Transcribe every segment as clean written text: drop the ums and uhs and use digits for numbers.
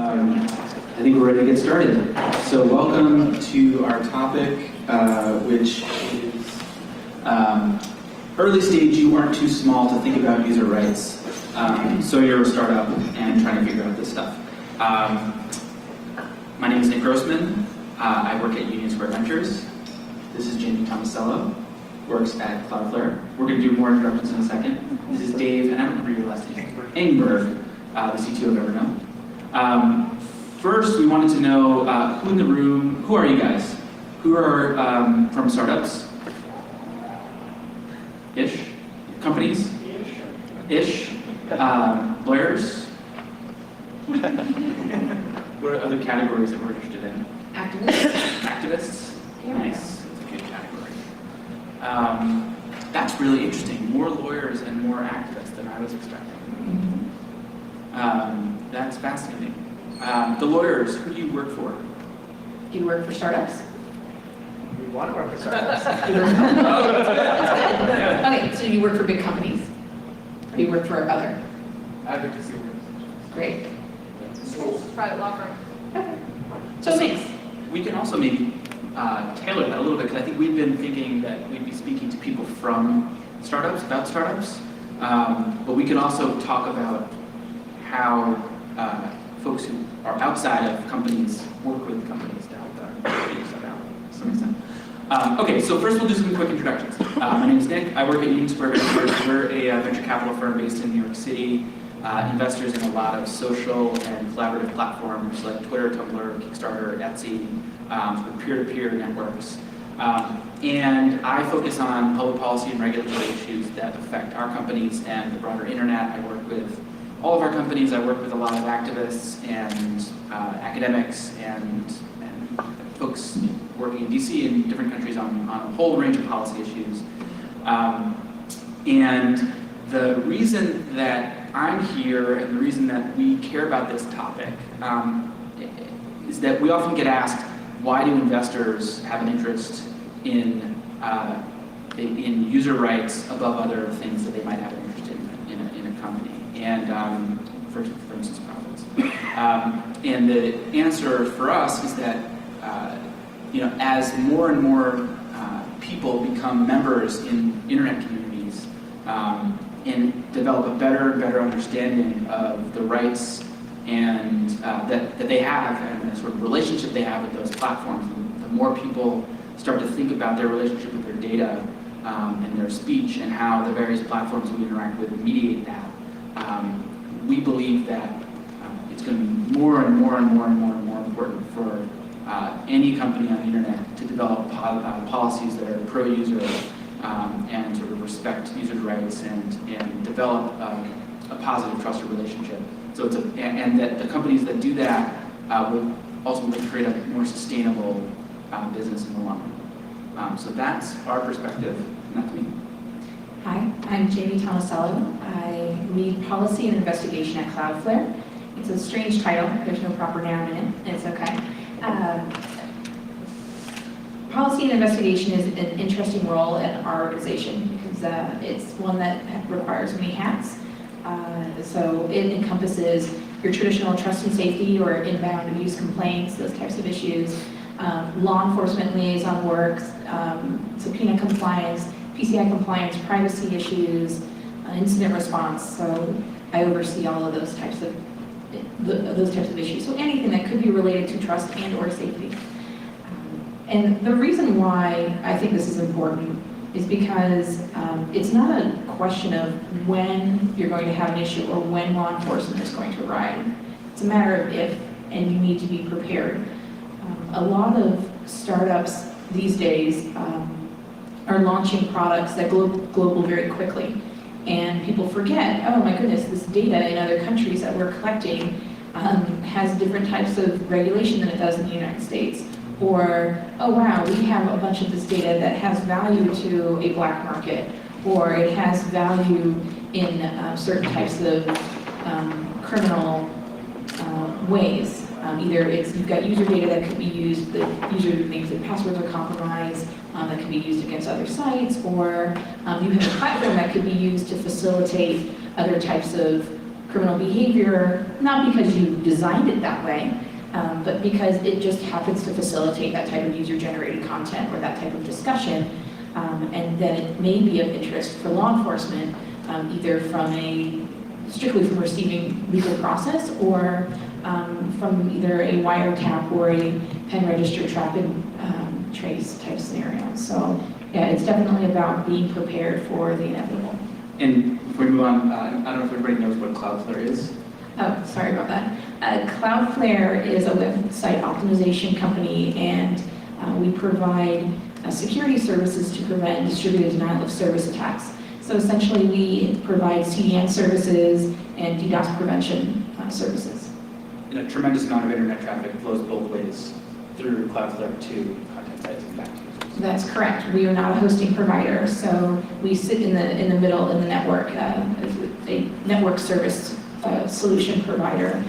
I think we're ready to get started. So welcome to our topic, which is early stage, you aren't too small to think about user rights. So you're a startup and trying to figure out this stuff. My name is Nick Grossman. I work at Union Square Ventures. This is Jamie Tomasello, works at Cloudflare. We're going to do more introductions in a second. This is Dave, and I don't remember your last name, Engberg, the CTO of Evernote. First, we wanted to know who in the room, who are you guys? Who are from startups? Ish? Companies? Ish? Lawyers? What are other categories that we're interested in? Activists. Activists? Nice. That's a good category. That's really interesting. More lawyers and more activists than I was expecting. That's fascinating. The lawyers, who do you work for? Do you work for startups? We want to work for startups. Okay, so you work for big companies? Or do you work for other? Advocacy organizations. Great. Private law firm. Okay. So thanks. We can also maybe tailor that a little bit, because I think we've been thinking that we'd be speaking to people from startups, about startups, but we can also talk about how folks who are outside of companies work with companies to help them figure stuff out to some extent. Okay, so first we'll do some quick introductions. My name is Nick. I work at Union Square Ventures. We're a venture capital firm based in New York City. Investors in a lot of social and collaborative platforms like Twitter, Tumblr, Kickstarter, Etsy, sort of peer-to-peer networks. And I focus on public policy and regulatory issues that affect our companies and the broader internet. I work with all of our companies. I work with a lot of activists and academics and folks working in DC and different countries on a whole range of policy issues. And the reason that I'm here and the reason that we care about this topic is that we often get asked, why do investors have an interest in user rights above other things that they might have an interest in a company, and for instance, profits. And the answer for us is that as more and more people become members in internet communities and develop a better and better understanding of the rights and that they have and the sort of relationship they have with those platforms, the more people start to think about their relationship with their data and their speech and how the various platforms we interact with mediate that. We believe that it's going to be more and more and more and more and more important for any company on the internet to develop policies that are pro-user and sort of respect users' rights and develop a positive, trusted relationship. So and that the companies that do that will ultimately create a more sustainable business in the long run. So that's our perspective, and that's me. Hi, I'm Jamie Tomasello. I lead policy and investigation at Cloudflare. It's a strange title. There's no proper noun in it, and it's okay. Policy and investigation is an interesting role in our organization because it's one that requires many hats. So it encompasses your traditional trust and safety or inbound abuse complaints, those types of issues, law enforcement liaison work, subpoena compliance, PCI compliance, privacy issues, incident response. So I oversee all of those types of issues. So anything that could be related to trust and or safety. And the reason why I think this is important is because it's not a question of when you're going to have an issue or when law enforcement is going to arrive. It's a matter of if, and you need to be prepared. A lot of startups these days are launching products that go global very quickly. And people forget, oh my goodness, this data in other countries that we're collecting has different types of regulation than it does in the United States. Or, oh wow, we have a bunch of this data that has value to a black market, or it has value in certain types of criminal ways. Either you've got user data that could be used, the user names and passwords are compromised, that can be used against other sites, or you have a platform that could be used to facilitate other types of criminal behavior, not because you designed it that way, but because it just happens to facilitate that type of user-generated content or that type of discussion. And then it may be of interest for law enforcement, either strictly from receiving legal process or from either a wiretap or a pen register trap and trace type scenario. So yeah, it's definitely about being prepared for the inevitable. And before we move on, I don't know if everybody knows what Cloudflare is. Oh, sorry about that. Cloudflare is a website optimization company, and we provide security services to prevent distributed denial of service attacks. So essentially, we provide CDN services and DDoS prevention services. And a tremendous amount of internet traffic flows both ways through Cloudflare to content sites and back to users. That's correct. We are not a hosting provider, so we sit in the middle in the network, as a network service solution provider.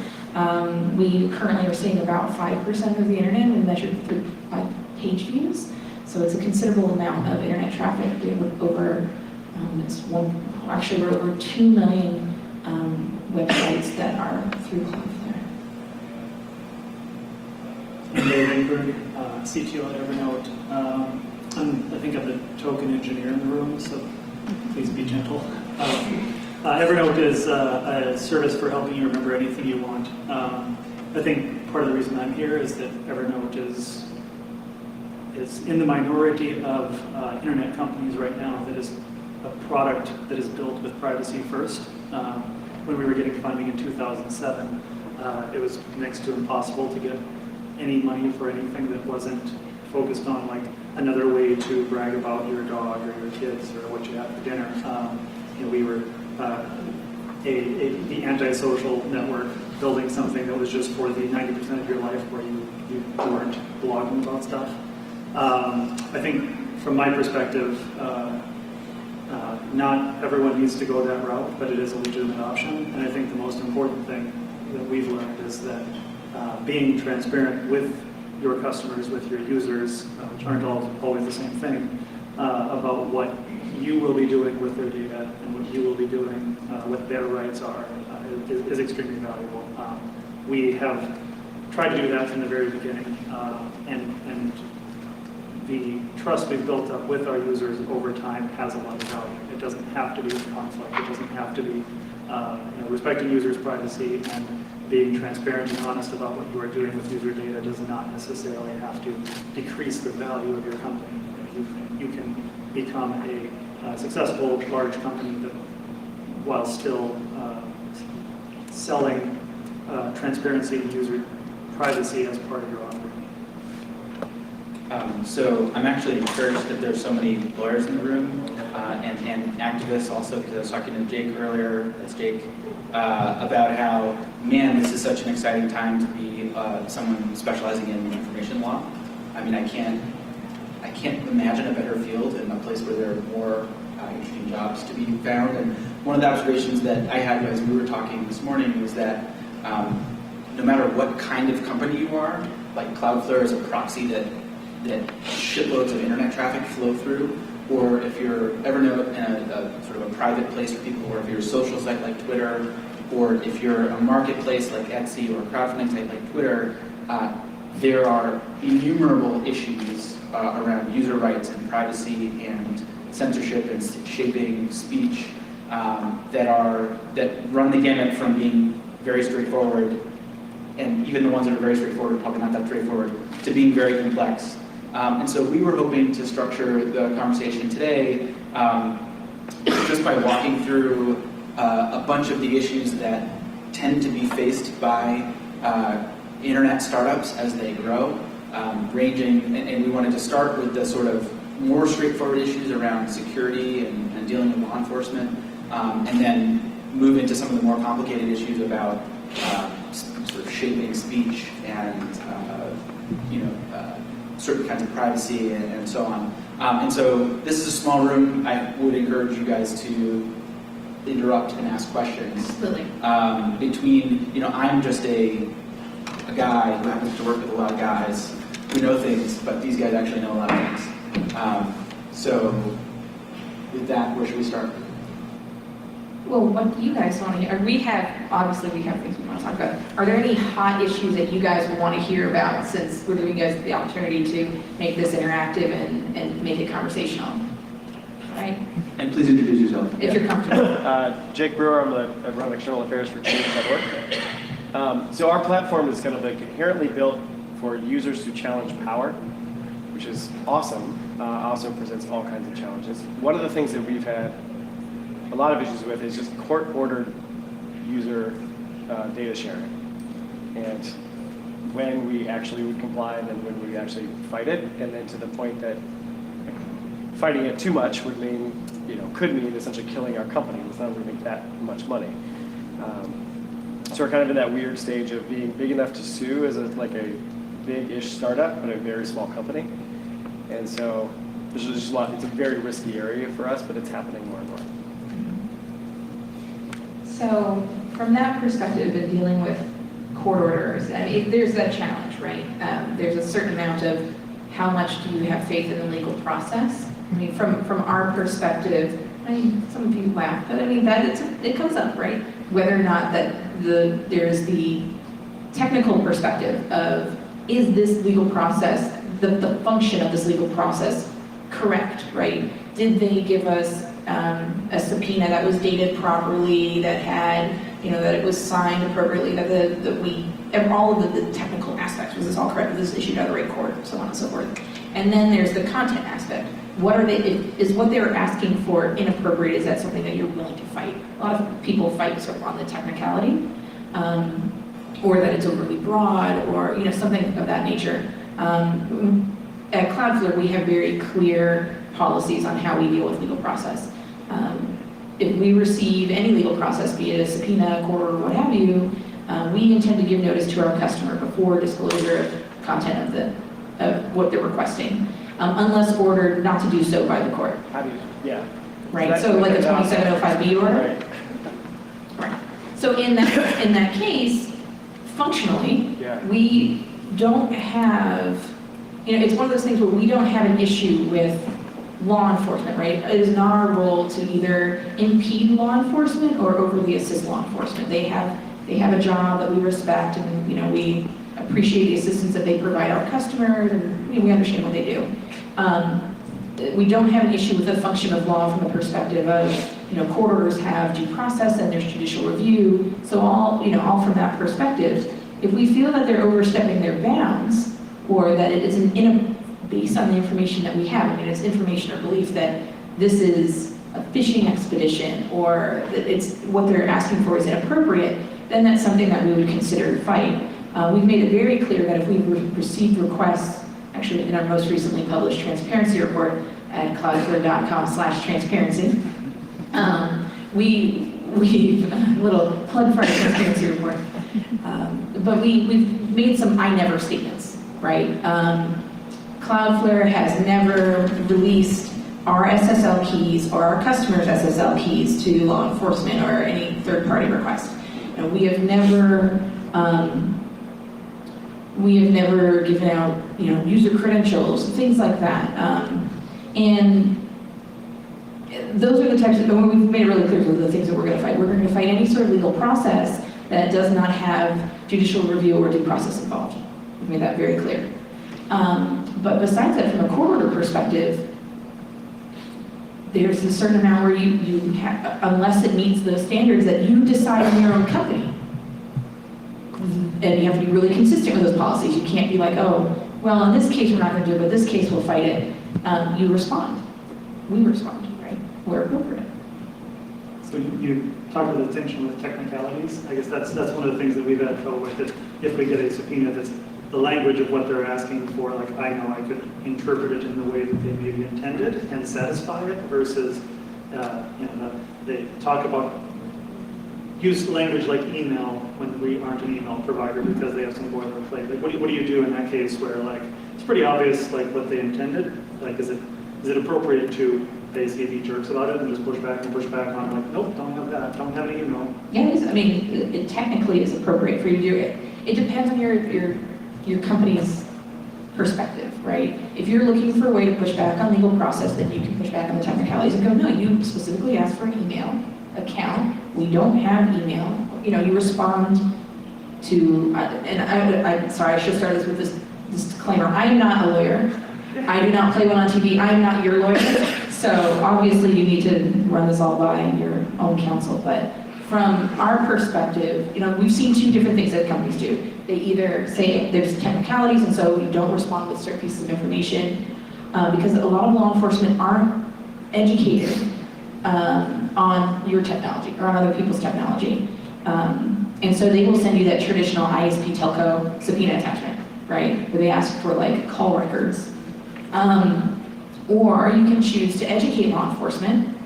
We currently are seeing about 5% of the internet when measured through page views. So it's a considerable amount of internet traffic. We have over, we're over 2 million websites that are through Cloudflare. I'm Dave Ingberg, CTO at Evernote. I think I'm the token engineer in the room, so please be gentle. Evernote is a service for helping you remember anything you want. I think part of the reason I'm here is that Evernote is in the minority of internet companies right now that is a product that is built with privacy first. When we were getting funding in 2007, it was next to impossible to get any money for anything that wasn't focused on like another way to brag about your dog or your kids or what you had for dinner. We were the antisocial network building something that was just for the 90% of your life where you weren't blogging about stuff. I think from my perspective, not everyone needs to go that route, but it is a legitimate option. And I think the most important thing that we've learned is that being transparent with your customers, with your users, which aren't always the same thing, about what you will be doing with their data and what you will be doing, what their rights are, is extremely valuable. We have tried to do that from the very beginning, and the trust we've built up with our users over time has a lot of value. It doesn't have to be a conflict. It doesn't have to be respecting users' privacy and being transparent and honest about what you are doing with user data does not necessarily have to decrease the value of your company. You can become a successful, large company that, while still selling transparency and user privacy as part of your offering. So I'm actually encouraged that there's so many lawyers in the room and activists also, because I was talking to Jake earlier, that's Jake, about how, man, this is such an exciting time to be someone specializing in information law. I mean, I can't imagine a better field and a place where there are more interesting jobs to be found. And one of the observations that I had as we were talking this morning was that no matter what kind of company you are, like Cloudflare is a proxy that shitloads of internet traffic flow through, or if you're Evernote in a sort of a private place for people, or if you're a social site like Twitter, or if you're a marketplace like Etsy or a crowdfunding site like Twitter, there are innumerable issues around user rights and privacy and censorship and shaping speech that run the gamut from being very straightforward, and even the ones that are very straightforward are probably not that straightforward, to being very complex. And so we were hoping to structure the conversation today just by walking through a bunch of the issues that tend to be faced by internet startups as they grow, ranging, and we wanted to start with the sort of more straightforward issues around security and dealing with law enforcement, and then move into some of the more complicated issues about sort of shaping speech and certain kinds of privacy and so on. And so this is a small room. I would encourage you guys to interrupt and ask questions. Absolutely. I'm just a guy who happens to work with a lot of guys who know things, but these guys actually know a lot of things. So with that, where should we start? Well, what do you guys want to hear? Obviously we have things we want to talk about. Are there any hot issues that you guys want to hear about, since we're giving you guys the opportunity to make this interactive and make it conversational? Right? And please introduce yourself. If you're comfortable. Jake Brewer, I run external affairs for Change Network. So our platform is kind of like inherently built for users to challenge power, which is awesome. Also presents all kinds of challenges. One of the things that we've had a lot of issues with is just court-ordered user data sharing. And when we actually would comply and then when we actually fight it, and then to the point that fighting it too much would mean, could mean essentially killing our company. It's not going to make that much money. So we're kind of in that weird stage of being big enough to sue as like a big-ish startup, but a very small company. And so there's just a lot. It's a very risky area for us, but it's happening more and more. So from that perspective in dealing with court orders, I mean, there's that challenge, right? There's a certain amount of how much do you have faith in the legal process? I mean, from our perspective, I mean, some of you laugh, but I mean, it comes up, right? Whether or not that there's the technical perspective of, is this legal process, the function of this legal process correct, right? Did they give us a subpoena that was dated properly, that had, that it was signed appropriately, that all of the technical aspects, was this all correct, was this issued out of the right court, so on and so forth. And then there's the content aspect. Is what they're asking for inappropriate? Is that something that you're willing to fight? A lot of people fight sort of on the technicality, or that it's overly broad, or something of that nature. At Cloudflare, we have very clear policies on how we deal with legal process. If we receive any legal process, be it a subpoena, court, or what have you, we intend to give notice to our customer before disclosure of content of what they're requesting, unless ordered not to do so by the court. How do you, yeah. Right, so like a 2705B order? Right. Right. So in that case, functionally, Yeah. we don't have, it's one of those things where we don't have an issue with law enforcement, right? It is not our role to either impede law enforcement or overly assist law enforcement. They have a job that we respect, and we appreciate the assistance that they provide our customers, and we understand what they do. We don't have an issue with the function of law from the perspective of, court orders have due process and there's judicial review. So all from that perspective, if we feel that they're overstepping their bounds, or that it is based on the information that we have, it's information or belief that this is a fishing expedition, or that it's what they're asking for is inappropriate, then that's something that we would consider to fight. We've made it very clear that if we've received requests, actually in our most recently published transparency report at cloudflare.com/transparency, we've a little plug for our transparency report, but we've made some I never statements, right? Cloudflare has never released our SSL keys or our customers' SSL keys to law enforcement or any third-party request. We have never given out, user credentials, things like that. And those are the types of, we've made it really clear those are the things that we're going to fight. We're going to fight any sort of legal process that does not have judicial review or due process involved. We've made that very clear. But besides that, from a court order perspective, there's a certain amount where you have, unless it meets the standards that you decide in your own company. And you have to be really consistent with those policies. You can't be like, oh, well, in this case, we're not going to do it, but this case, we'll fight it. You respond. We respond, right? Where appropriate. So you talked about the tension with technicalities. I guess that's one of the things that we've had trouble with. If we get a subpoena that's the language of what they're asking for, like I know I could interpret it in the way that they maybe intended and satisfy it, versus they talk about use language like email when we aren't an email provider because they have some boilerplate. Like what do you do in that case where like it's pretty obvious like what they intended? Like is it appropriate to basically be jerks about it and just push back on like nope, don't have that, don't have any email? Yeah, it is. I mean, it technically is appropriate for you to do it. It depends on your company's perspective, right? If you're looking for a way to push back on legal process, then you can push back on the technicalities and go, no, you specifically asked for an email, a account. We don't have email. You know, you respond to, I'm sorry, I should start this with this disclaimer. I am not a lawyer. I do not play one on TV. I am not your lawyer. So obviously you need to run this all by your own counsel. But from our perspective, you know, we've seen two different things that companies do. They either say there's technicalities and so you don't respond with certain pieces of information because a lot of law enforcement aren't educated on your technology or on other people's technology. And so they will send you that traditional ISP telco subpoena attachment, right? Where they ask for like call records. Or you can choose to educate law enforcement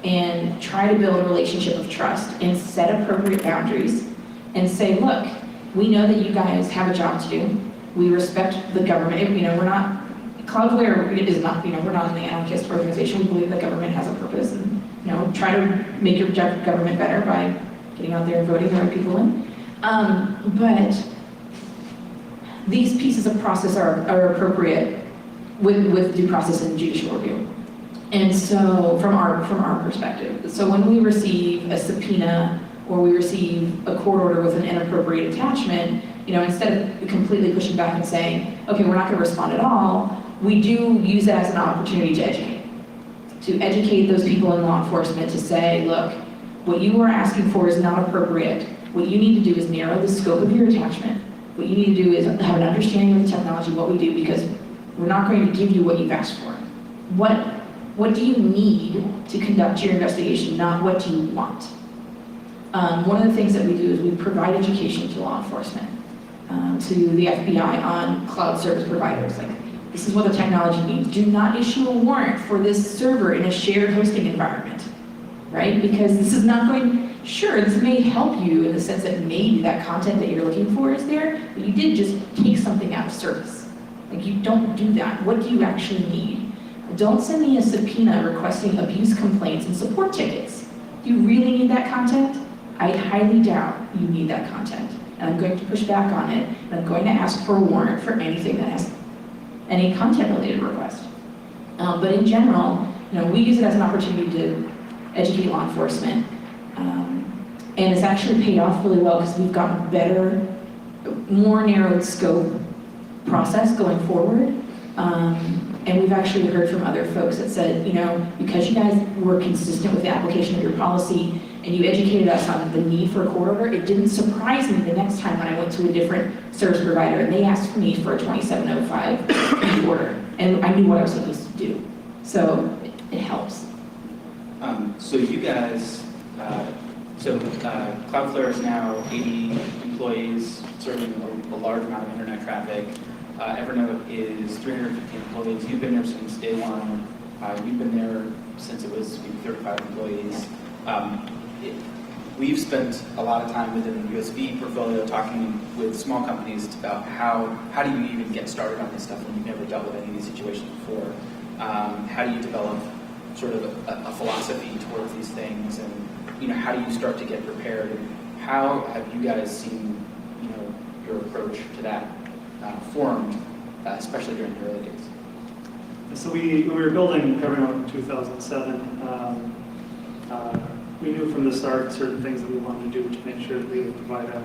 and try to build a relationship of trust and set appropriate boundaries and say, look, we know that you guys have a job to do. We respect the government. You know, we're not, Cloudflare is not, you know, we're not an anarchist organization. We believe the government has a purpose and, you know, try to make your government better by getting out there and voting the right people in. But these pieces of process are appropriate with due process and judicial review. And so from our perspective, so when we receive a subpoena or we receive a court order with an inappropriate attachment, you know, instead of completely pushing back and saying, okay, we're not going to respond at all, we do use that as an opportunity to educate those people in law enforcement to say, look, what you are asking for is not appropriate. What you need to do is narrow the scope of your attachment. What you need to do is have an understanding of the technology, what we do, because we're not going to give you what you've asked for. What do you need to conduct your investigation, not what do you want? One of the things that we do is we provide education to law enforcement, to the FBI on cloud service providers. Like, this is what the technology means. Do not issue a warrant for this server in a shared hosting environment, right? Because this is not going, sure, this may help you in the sense that maybe that content that you're looking for is there, but you did just take something out of service. Like, you don't do that. What do you actually need? Don't send me a subpoena requesting abuse complaints and support tickets. Do you really need that content? I highly doubt you need that content. And I'm going to push back on it, and I'm going to ask for a warrant for anything that has any content-related request. But in general, you know, we use it as an opportunity to educate law enforcement. And it's actually paid off really well because we've gotten better, more narrowed scope process going forward. And we've actually heard from other folks that said, you know, because you guys were consistent with the application of your policy and you educated us on the need for a court order, it didn't surprise me the next time when I went to a different service provider and they asked me for a 2705 order. And I knew what I was supposed to do. So it helps. So you guys, Cloudflare is now 80 employees, serving a large amount of internet traffic. Evernote is 350 employees. You've been there since day one. You've been there since it was 35 employees. We've spent a lot of time within the USV portfolio talking with small companies about how do you even get started on this stuff when you've never dealt with any of these situations before? How do you develop sort of a philosophy towards these things, and you know, how do you start to get prepared? And how have you guys seen, you know, your approach to that formed, especially during the early days? So when we were building Evernote in 2007, we knew from the start certain things that we wanted to do to make sure that we would provide a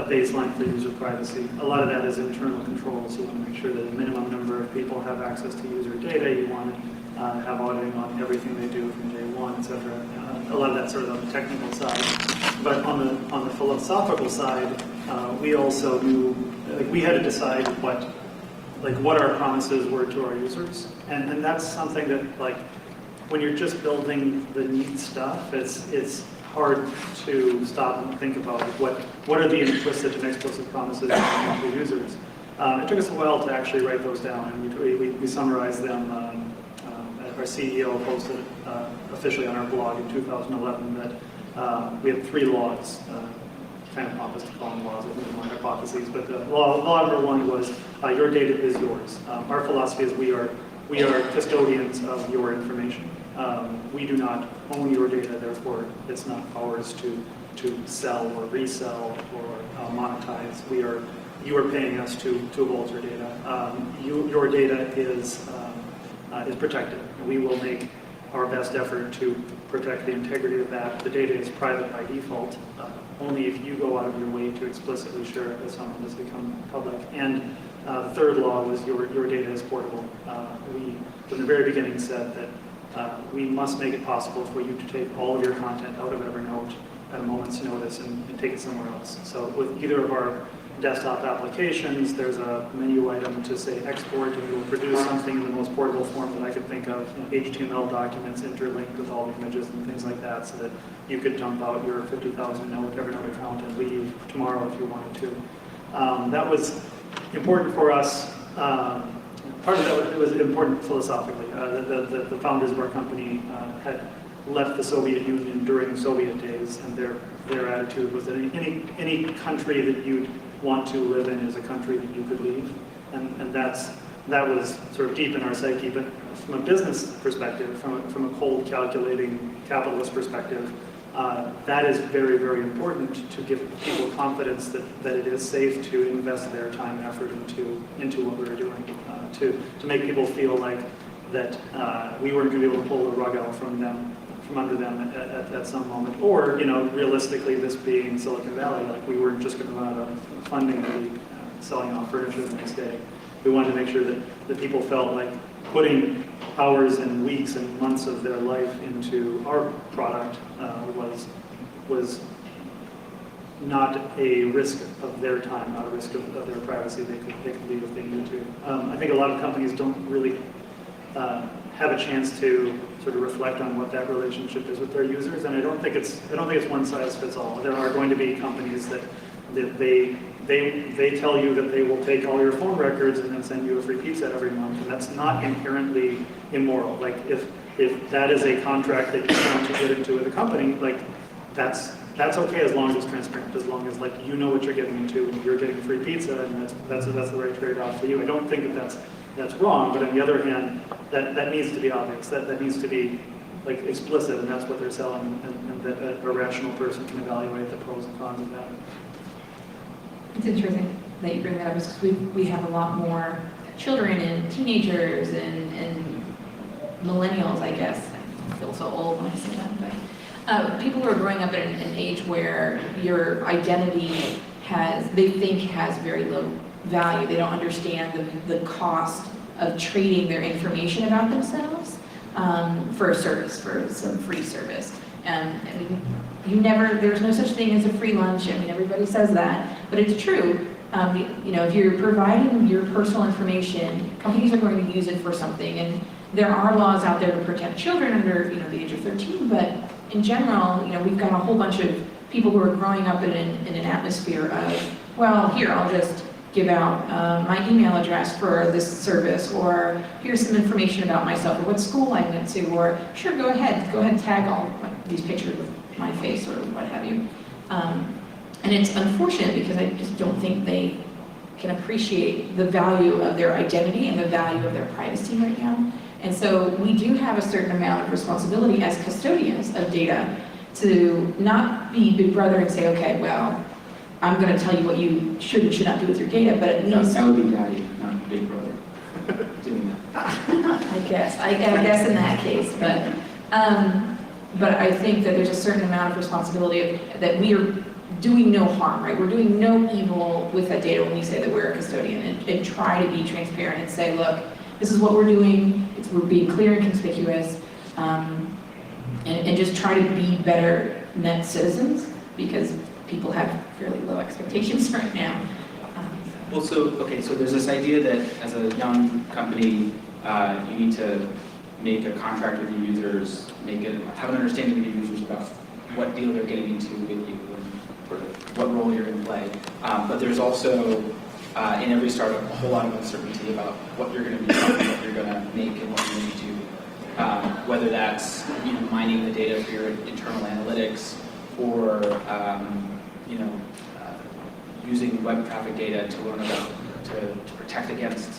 baseline for user privacy. A lot of that is internal controls. You want to make sure that a minimum number of people have access to user data. You want to have auditing on everything they do from day one, et cetera. A lot of that's sort of on the technical side. But on the philosophical side, we also knew, like, we had to decide what our promises were to our users. And that's something that, like, when you're just building the neat stuff, it's hard to stop and think about what are the implicit and explicit promises to your users. It took us a while to actually write those down, and we summarized them. Our CEO posted officially on our blog in 2011 that we had 3 laws. Kind of opposite to calling laws, I think one hypotheses, but the law number 1 was your data is yours. Our philosophy is we are custodians of your information. We do not own your data, therefore it's not ours to sell or resell or monetize. You are paying us to hold your data. Your data is protected. We will make our best effort to protect the integrity of that. The data is private by default. Only if you go out of your way to explicitly share it with someone does it become public. And the third law was your data is portable. We, from the very beginning, said that we must make it possible for you to take all of your content out of Evernote at a moment's notice and take it somewhere else. So with either of our desktop applications, there's a menu item to say export, and it will produce something in the most portable form that I could think of, HTML documents interlinked with all the images and things like that, so that you could dump out your 50,000 Evernote account and leave tomorrow if you wanted to. That was important for us. Part of that was important philosophically. The founders of our company had left the Soviet Union during the Soviet days, and their attitude was that any country that you'd want to live in is a country that you could leave, and that was sort of deep in our psyche. But from a business perspective, from a cold, calculating capitalist perspective, that is very, very important to give people confidence that it is safe to invest their time and effort into what we're doing, to make people feel like that we weren't going to be able to pull the rug out from under them at some moment, or realistically, this being Silicon Valley, like we weren't just going to run out of funding to be selling off furniture the next day. We wanted to make sure that people felt like putting hours and weeks and months of their life into our product was not a risk of their time, not a risk of their privacy. They could leave if they needed to. I think a lot of companies don't really have a chance to sort of reflect on what that relationship is with their users, and I don't think it's one size fits all. There are going to be companies that they tell you that they will take all your phone records and then send you a free pizza every month, and that's not inherently immoral. Like if that is a contract that you want to get into with a company, like that's okay as long as it's transparent, as long as like you know what you're getting into and you're getting free pizza, and that's the right trade-off for you. I don't think that's wrong, but on the other hand, that needs to be obvious. That needs to be like explicit, and that's what they're selling, and that a rational person can evaluate the pros and cons of that. It's interesting that you bring that up, because we have a lot more children and teenagers and millennials, I guess. I feel so old when I say that, but people who are growing up at an age where your identity they think has very low value. They don't understand the cost of trading their information about themselves for a service, for some free service. There's no such thing as a free lunch. I mean, everybody says that, but it's true. If you're providing your personal information, companies are going to use it for something, and there are laws out there to protect children under the age of 13, but in general, we've got a whole bunch of people who are growing up in an atmosphere of, well, here, I'll just give out my email address for this service, or here's some information about myself, or what school I went to, or sure, go ahead and tag all these pictures with my face or what have you. And it's unfortunate because I just don't think they can appreciate the value of their identity and the value of their privacy right now. And so we do have a certain amount of responsibility as custodians of data to not be Big Brother and say, okay, well, I'm going to tell you what you should and should not do with your data, but at least... That would be Daddy, not Big Brother, doing that. I guess in that case, but I think that there's a certain amount of responsibility that we are doing no harm, right? We're doing no evil with that data when we say that we're a custodian, and try to be transparent and say, look, this is what we're doing, we're being clear and conspicuous, and just try to be better net citizens, because people have fairly low expectations right now. Well, so there's this idea that as a young company, you need to make a contract with your users, have an understanding with your users about what deal they're getting into with you and sort of what role you're going to play. But there's also, in every startup, a whole lot of uncertainty about what you're going to be doing, what you're going to make, and what you're going to do. Whether that's mining the data for your internal analytics, or using web traffic data to learn about to protect against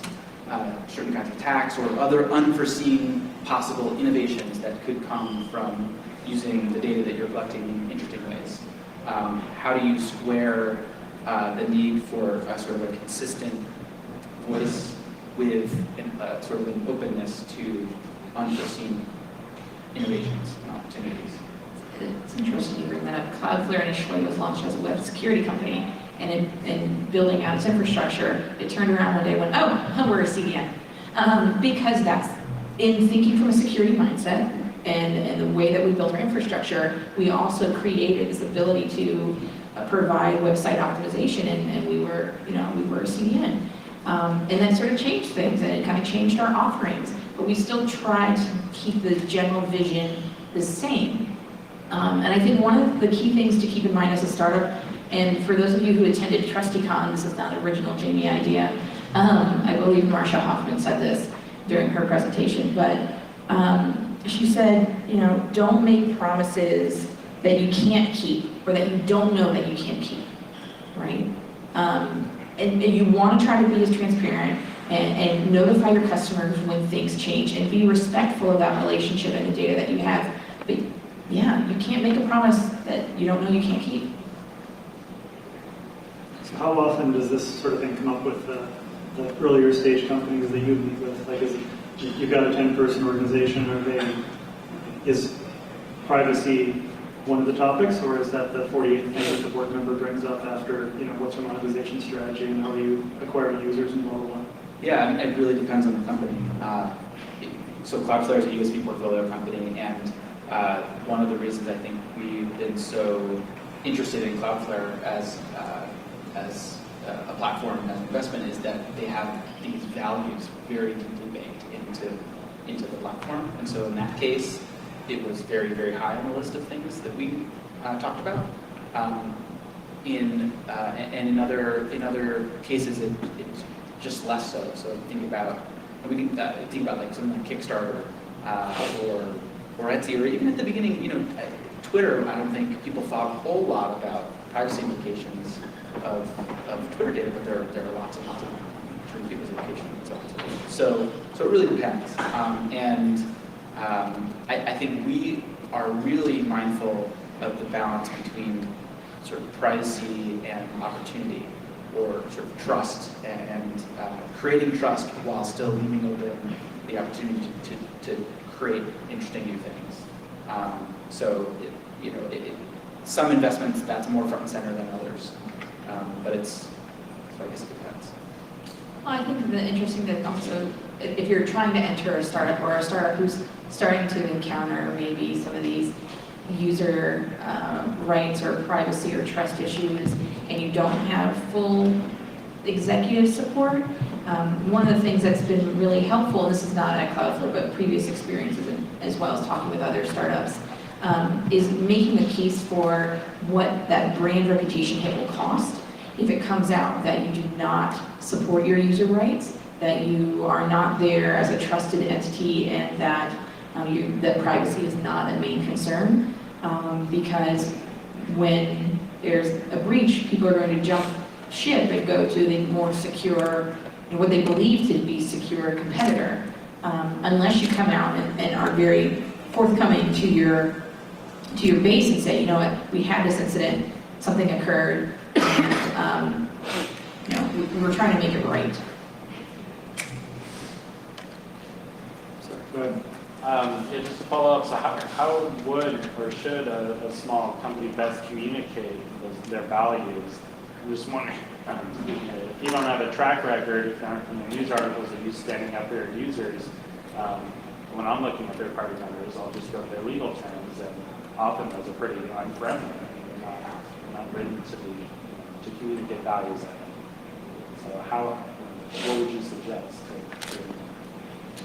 certain kinds of attacks or other unforeseen possible innovations that could come from using the data that you're collecting in interesting ways. How do you square the need for a sort of a consistent voice with sort of an openness to unforeseen innovations and opportunities. It's interesting you bring that up. Cloudflare initially was launched as a web security company, and in building out its infrastructure, it turned around one day and went, oh, we're a CDN. Because that's, in thinking from a security mindset and the way that we built our infrastructure, we also created this ability to provide website optimization, and we were a CDN. And that sort of changed things, and it kind of changed our offerings, but we still tried to keep the general vision the same. And I think one of the key things to keep in mind as a startup, and for those of you who attended TrustyCon, this is not an original Jamie idea. I believe Marsha Hoffman said this during her presentation, but she said, don't make promises that you can't keep or that you don't know that you can't keep, right? And you want to try to be as transparent and notify your customers when things change and be respectful of that relationship and the data that you have. But yeah, you can't make a promise that you don't know you can't keep. So how often does this sort of thing come up with the earlier stage companies that you meet with? Like, is it, you've got a 10-person organization, is privacy one of the topics, or is that the 48th thing that the board member brings up after, what's your monetization strategy and how do you acquire users and blah, blah, blah? Yeah, it really depends on the company. So Cloudflare is a USB portfolio company, and one of the reasons I think we've been so interested in Cloudflare as a platform and as an investment is that they have these values very deeply baked into the platform. And so in that case, it was very, very high on the list of things that we talked about. In other cases, it's just less so. So think about like something like Kickstarter or Etsy, or even at the beginning, Twitter. I don't think people thought a whole lot about privacy implications of Twitter data, but there are lots and lots of people's implications and so on. So it really depends. I think we are really mindful of the balance between sort of privacy and opportunity, or sort of trust and creating trust while still leaving open the opportunity to create interesting new things. Some investments that's more front and center than others, but I guess it depends. Well, I think the interesting thing also, if you're trying to enter a startup or a startup who's starting to encounter maybe some of these user rights or privacy or trust issues, and you don't have full executive support, one of the things that's been really helpful, and this is not at Cloudflare, but previous experiences as well as talking with other startups, is making the case for what that brand reputation hit will cost if it comes out that you do not support your user rights, that you are not there as a trusted entity, and that that privacy is not a main concern. Because when there's a breach, people are going to jump ship and go to the more secure, what they believe to be secure competitor, unless you come out and are very forthcoming to your base and say, we had this incident, something occurred, and we're trying to make it right. Go ahead. Just to follow up, so how would or should a small company best communicate their values? I'm just wondering, if you don't have a track record, if there aren't news articles of you standing up there to users, when I'm looking at third-party vendors, I'll just go to their legal terms, and often those are pretty unfriendly. They're not written to communicate values. So what would you suggest?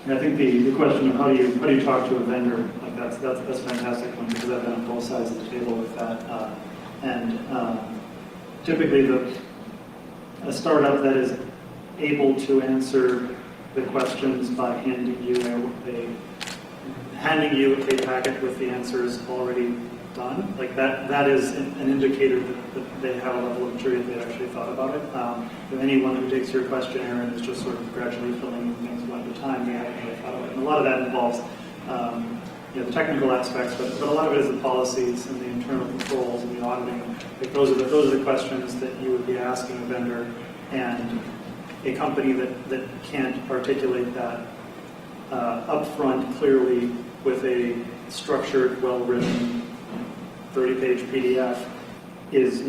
I think the question of how do you talk to a vendor, like that's a fantastic one, because I've been on both sides of the table with that. Typically a startup that is able to answer the questions by handing you a packet with the answers already done, like that is an indicator that they have a level of maturity, that they actually thought about it. Anyone who takes your questionnaire and is just sort of gradually filling in things one at a time, they haven't really thought about it. And a lot of that involves the technical aspects, but a lot of it is the policies and the internal controls and the auditing. Like those are the questions that you would be asking a vendor, and a company that can't articulate that upfront clearly with a structured, well-written, 30-page PDF is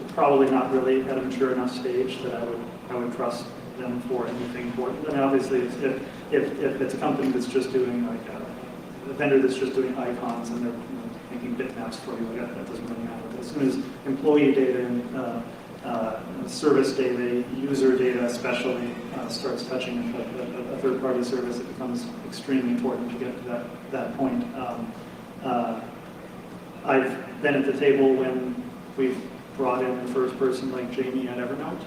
probably not really at a mature enough stage that I would trust them for anything important. And obviously, if it's a company that's just doing like a vendor that's just doing icons and they're making bitmaps for you, that doesn't really matter. But as soon as employee data and service data, user data especially, starts touching a third-party service, it becomes extremely important to get to that point. I've been at the table when we've brought in the first person like Jamie at Evernote.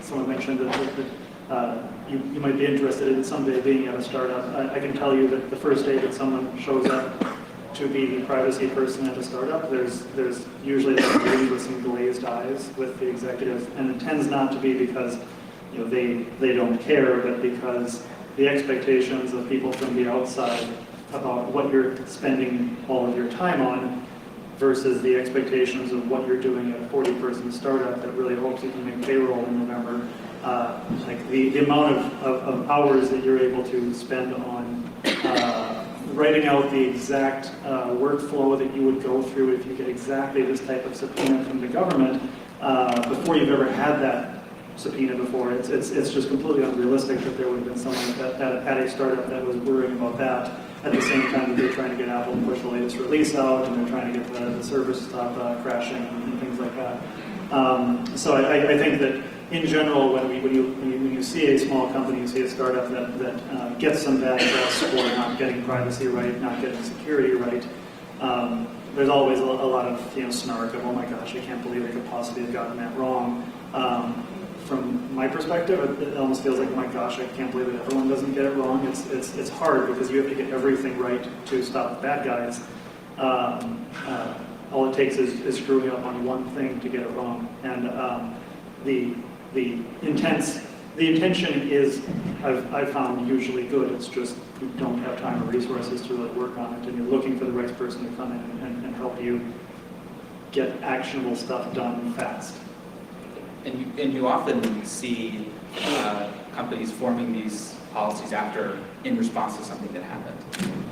Someone mentioned that you might be interested in someday being at a startup. I can tell you that the first day that someone shows up to be the privacy person at a startup, there's usually a meeting with some glazed eyes with the executives, and it tends not to be because they don't care, but because the expectations of people from the outside about what you're spending all of your time on versus the expectations of what you're doing at a 40-person startup that really hopes you can make payroll in November. Like the amount of hours that you're able to spend on writing out the exact workflow that you would go through if you get exactly this type of subpoena from the government before you've ever had that subpoena before. It's just completely unrealistic that there would have been someone at a startup that was worrying about that at the same time that they're trying to get Apple to push the latest release out and they're trying to get the servers to stop crashing and things like that. So I think that in general, when you see a small company, you see a startup that gets some bad press for not getting privacy right, not getting security right, there's always a lot of snark of, oh my gosh, I can't believe they could possibly have gotten that wrong. From my perspective, it almost feels like, oh my gosh, I can't believe that everyone doesn't get it wrong. It's hard because you have to get everything right to stop the bad guys. All it takes is screwing up on one thing to get it wrong. And the intention is, I've found, usually good. It's just you don't have time or resources to really work on it, and you're looking for the right person to come in and help you get actionable stuff done fast. And you often see companies forming these policies in response to something that happened,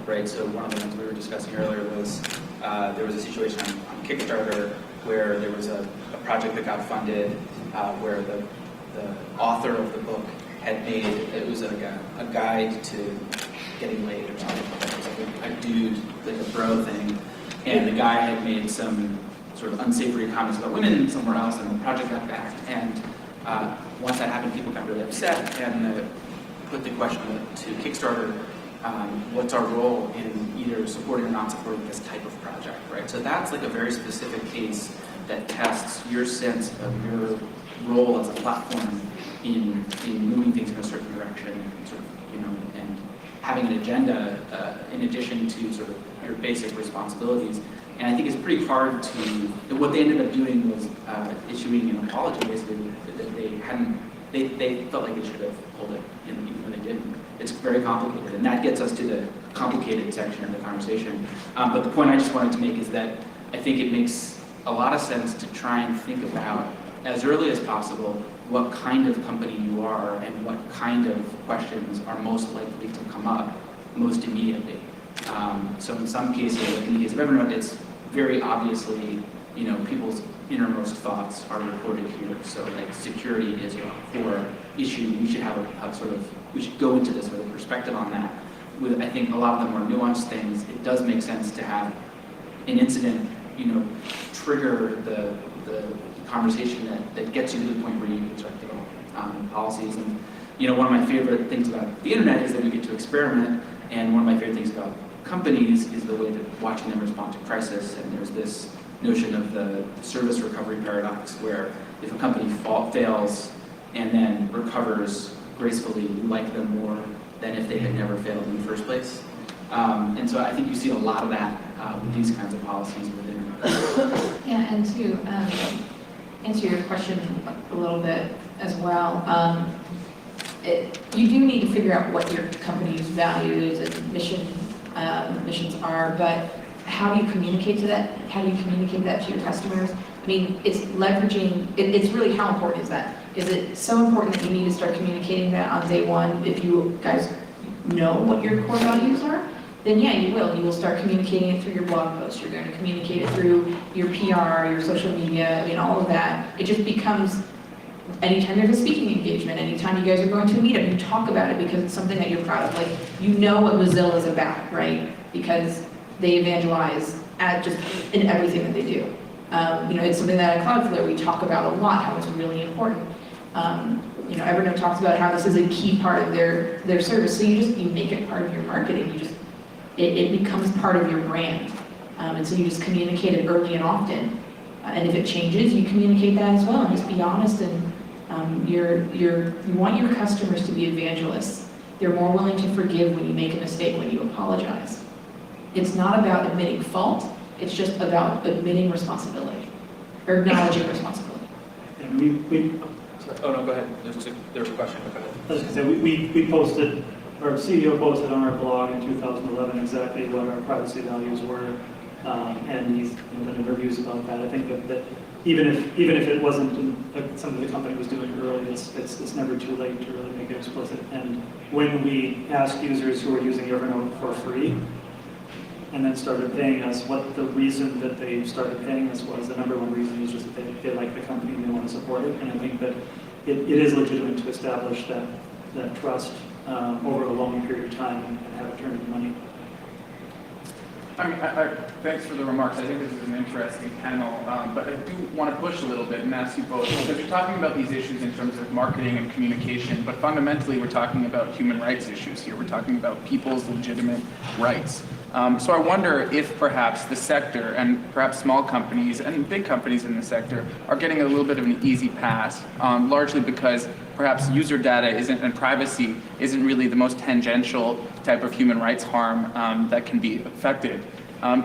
right? So one of the ones we were discussing earlier was there was a situation on Kickstarter where there was a project that got funded where the author of the book had made, it was like a guide to getting laid or something. It was like a dude, like a bro thing, and the guy had made some sort of unsavory comments about women somewhere else, and the project got back. And once that happened, people got really upset and put the question to Kickstarter, what's our role in either supporting or not supporting this type of project, right? So that's like a very specific case that tests your sense of your role as a platform in moving things in a certain direction, sort of, and having an agenda in addition to sort of your basic responsibilities. And I think it's pretty hard to, what they ended up doing was issuing an apology, basically, that they felt like they should have pulled it, even though they didn't. It's very complicated, and that gets us to the complicated section of the conversation. But the point I just wanted to make is that I think it makes a lot of sense to try and think about, as early as possible, what kind of company you are and what kind of questions are most likely to come up most immediately. So in some cases, like in the case of Evernote, it's very obviously, people's innermost thoughts are recorded here. So like security is a core issue. We should have we should go into this with a perspective on that. With, I think, a lot of the more nuanced things, it does make sense to have an incident, trigger the conversation that gets you to the point where you can start to develop policies. And, one of my favorite things about the internet is that we get to experiment. And one of my favorite things about companies is the way that watching them respond to crisis. And there's this notion of the service recovery paradox, where if a company fails and then recovers gracefully, you like them more than if they had never failed in the first place. And so I think you see a lot of that with these kinds of policies within. Yeah, and to answer your question a little bit as well, you do need to figure out what your company's values and missions are, but how do you communicate to that? How do you communicate that to your customers? I mean, it's leveraging, it's really how important is that? Is it so important that you need to start communicating that on day one if you guys know what your core values are? then yeah, you will. You will start communicating it through your blog posts. You're going to communicate it through your PR, your social media, I mean, all of that. It just becomes, anytime there's a speaking engagement, anytime you guys are going to a meetup, you talk about it because it's something that you're proud of. Like, you know what Mozilla is about, right? Because they evangelize at just in everything that they do. It's something that at Cloudflare we talk about a lot, how it's really important. Evernote talks about how this is a key part of their service, so you make it part of your marketing. It becomes part of your brand, and so you just communicate it early and often. And if it changes, you communicate that as well, and just be honest. And you want your customers to be evangelists. They're more willing to forgive when you make a mistake, when you apologize. It's not about admitting fault. It's just about admitting responsibility, or acknowledging responsibility. And Oh, no, go ahead. There was a question. Go ahead. I was going to say, we posted, our CEO posted on our blog in 2011 exactly what our privacy values were, and he's done interviews about that. I think that even if it wasn't something the company was doing early, it's never too late to really make it explicit. And when we asked users who were using Evernote for free, and then started paying us, what the reason that they started paying us was, the number one reason is just that they like the company and they want to support it. And I think that it is legitimate to establish that trust over a long period of time and have it turn into money. I mean, thanks for the remarks. I think this is an interesting panel, but I do want to push a little bit and ask you both, because you're talking about these issues in terms of marketing and communication, but fundamentally we're talking about human rights issues here. We're talking about people's legitimate rights. So I wonder if perhaps the sector, and perhaps small companies and big companies in the sector, are getting a little bit of an easy pass, largely because perhaps user data and privacy isn't really the most tangential type of human rights harm that can be affected.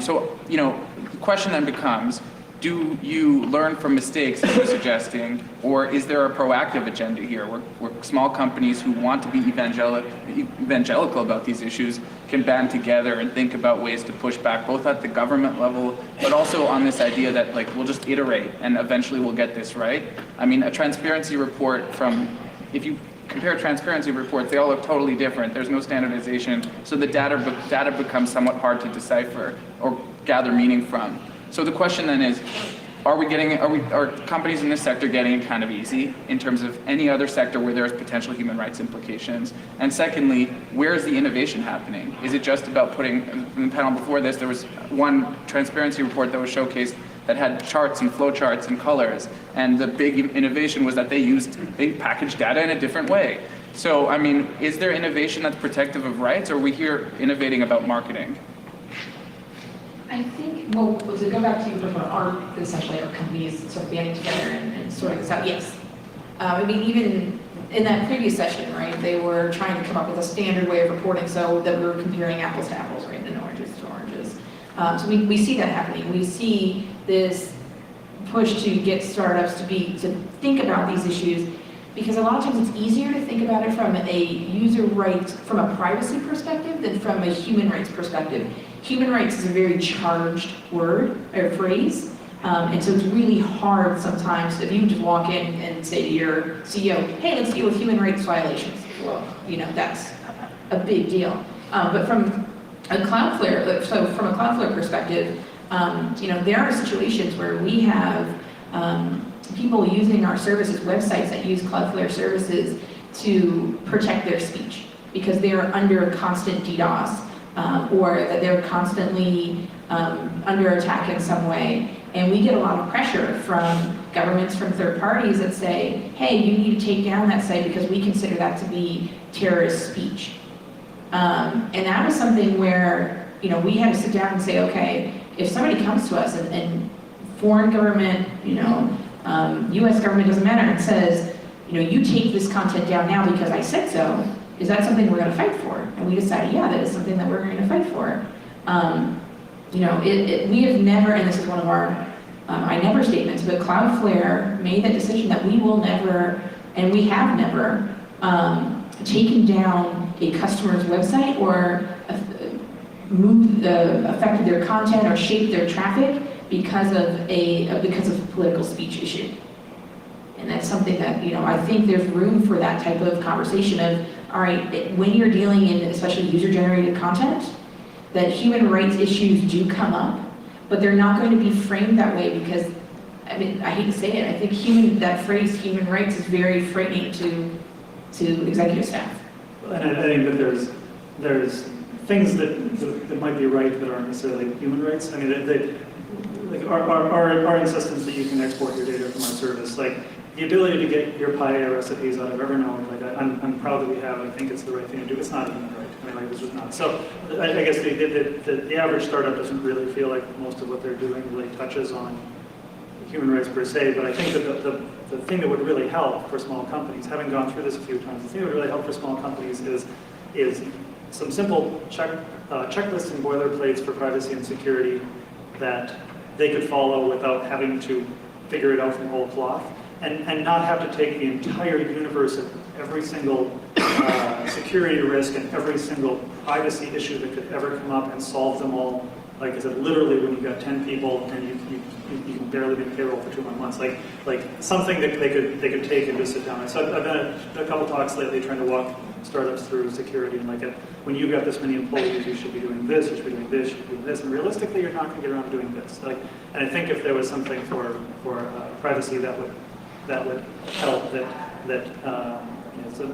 So, the question then becomes, do you learn from mistakes, as you're suggesting, or is there a proactive agenda here where small companies who want to be evangelical about these issues can band together and think about ways to push back, both at the government level, but also on this idea that we'll just iterate and eventually we'll get this right? I mean, a transparency report if you compare transparency reports, they all look totally different. There's no standardization, so the data becomes somewhat hard to decipher or gather meaning from. So the question then is, are companies in this sector getting it kind of easy in terms of any other sector where there's potential human rights implications? And secondly, where is the innovation happening? Is it just about in the panel before this, there was one transparency report that was showcased that had charts and flow charts and colors, and the big innovation was that they packaged data in a different way. So, I mean, is there innovation that's protective of rights, or are we here innovating about marketing? I think, well, to go back to your first one, essentially our companies sort of banding together and sorting this out, yes. I mean, even in that previous session, right, they were trying to come up with a standard way of reporting so that we were comparing apples to apples, right, and oranges to oranges. So we see that happening. We see this push to get startups to think about these issues, because a lot of times it's easier to think about it from a user rights, from a privacy perspective than from a human rights perspective. Human rights is a very charged word or phrase, and so it's really hard sometimes if you just walk in and say to your CEO, hey, let's deal with human rights violations. Well, that's a big deal. But from a Cloudflare perspective, there are situations where we have people using our services, websites that use Cloudflare services to protect their speech because they are under constant DDoS or that they're constantly under attack in some way. And we get a lot of pressure from governments, from third parties that say, hey, you need to take down that site because we consider that to be terrorist speech. And that was something where we had to sit down and say, okay, if somebody comes to us and foreign government, U.S. government, doesn't matter, and says, you take this content down now because I said so, is that something we're going to fight for? And we decided, yeah, that is something that we're going to fight for. We have never, and this is one of our I never statements, but Cloudflare made that decision that we will never, and we have never, taken down a customer's website or affected their content or shaped their traffic because of political speech issue. And that's something that, I think there's room for that type of conversation of, all right, when you're dealing in especially user-generated content, that human rights issues do come up, but they're not going to be framed that way because, I mean, I hate to say it, I think that phrase, human rights, is very frightening to executive staff. And I think that there's things that might be right that aren't necessarily human rights. I mean, like our insistence that you can export your data from our service, like the ability to get your paella recipes out of Evernote, like I'm proud that we have. I think it's the right thing to do. It's not a human right. I mean, like, it's just not. So I guess the average startup doesn't really feel like most of what they're doing really touches on human rights per se, but I think that the thing that would really help for small companies, having gone through this a few times, the thing that would really help for small companies is some simple checklists and boilerplates for privacy and security that they could follow without having to figure it out from whole cloth, and not have to take the entire universe of every single security risk and every single privacy issue that could ever come up and solve them all. Like I said, literally when you've got 10 people and you can barely make payroll for 2 months, like something that they could take and just sit down. So I've done a couple talks lately trying to walk startups through security, and like when you've got this many employees, you should be doing this, you should be doing this, you should be doing this, and realistically, you're not going to get around to doing this. Like, and I think if there was something for privacy that would help,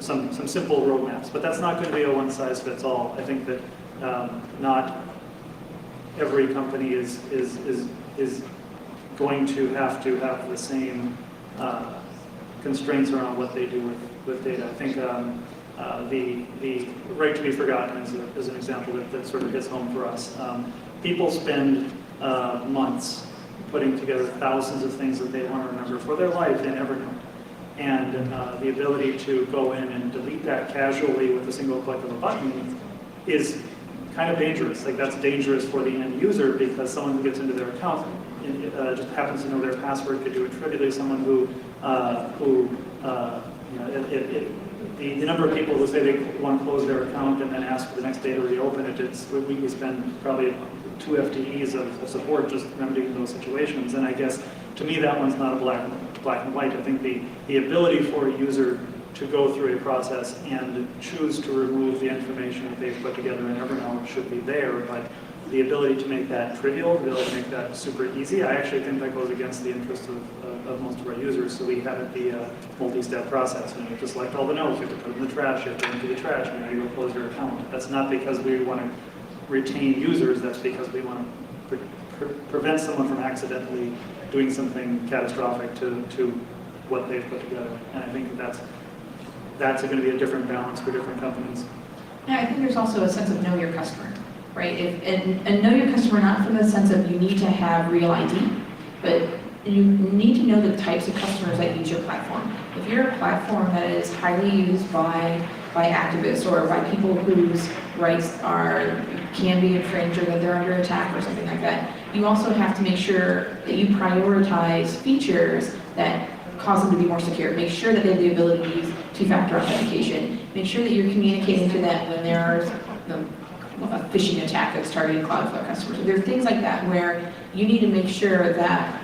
some simple roadmaps, but that's not going to be a one-size-fits-all. I think that not every company is going to have the same constraints around what they do with data. I think the right to be forgotten is an example that sort of hits home for us. People spend months putting together thousands of things that they want to remember for their life in Evernote. And the ability to go in and delete that casually with a single click of a button is kind of dangerous. Like, that's dangerous for the end user because someone who gets into their account just happens to know their password, could do it trivially. Someone the number of people who say they want to close their account and then ask for the next day to reopen it, we spend probably 2 FTEs of support just remedying those situations. And I guess to me that one's not a black and white. I think the ability for a user to go through a process and choose to remove the information that they've put together in Evernote should be there, but the ability to make that trivial, the ability to make that super easy, I actually think that goes against the interest of most of our users. So we have it be a multi-step process. You just select all the notes, you have to put them in the trash, you have to empty the trash, and now you go close your account. That's not because we want to retain users, that's because we want to prevent someone from accidentally doing something catastrophic to what they've put together. And I think that's going to be a different balance for different companies. Yeah, I think there's also a sense of know your customer, right? And know your customer not from the sense of you need to have real ID, but you need to know the types of customers that use your platform. If you're a platform that is highly used by activists or by people whose rights can be infringed or that they're under attack or something like that, you also have to make sure that you prioritize features that cause them to be more secure. Make sure that they have the ability to use two-factor authentication. Make sure that you're communicating to them when there's a phishing attack that's targeting Cloudflare customers. So there are things like that where you need to make sure that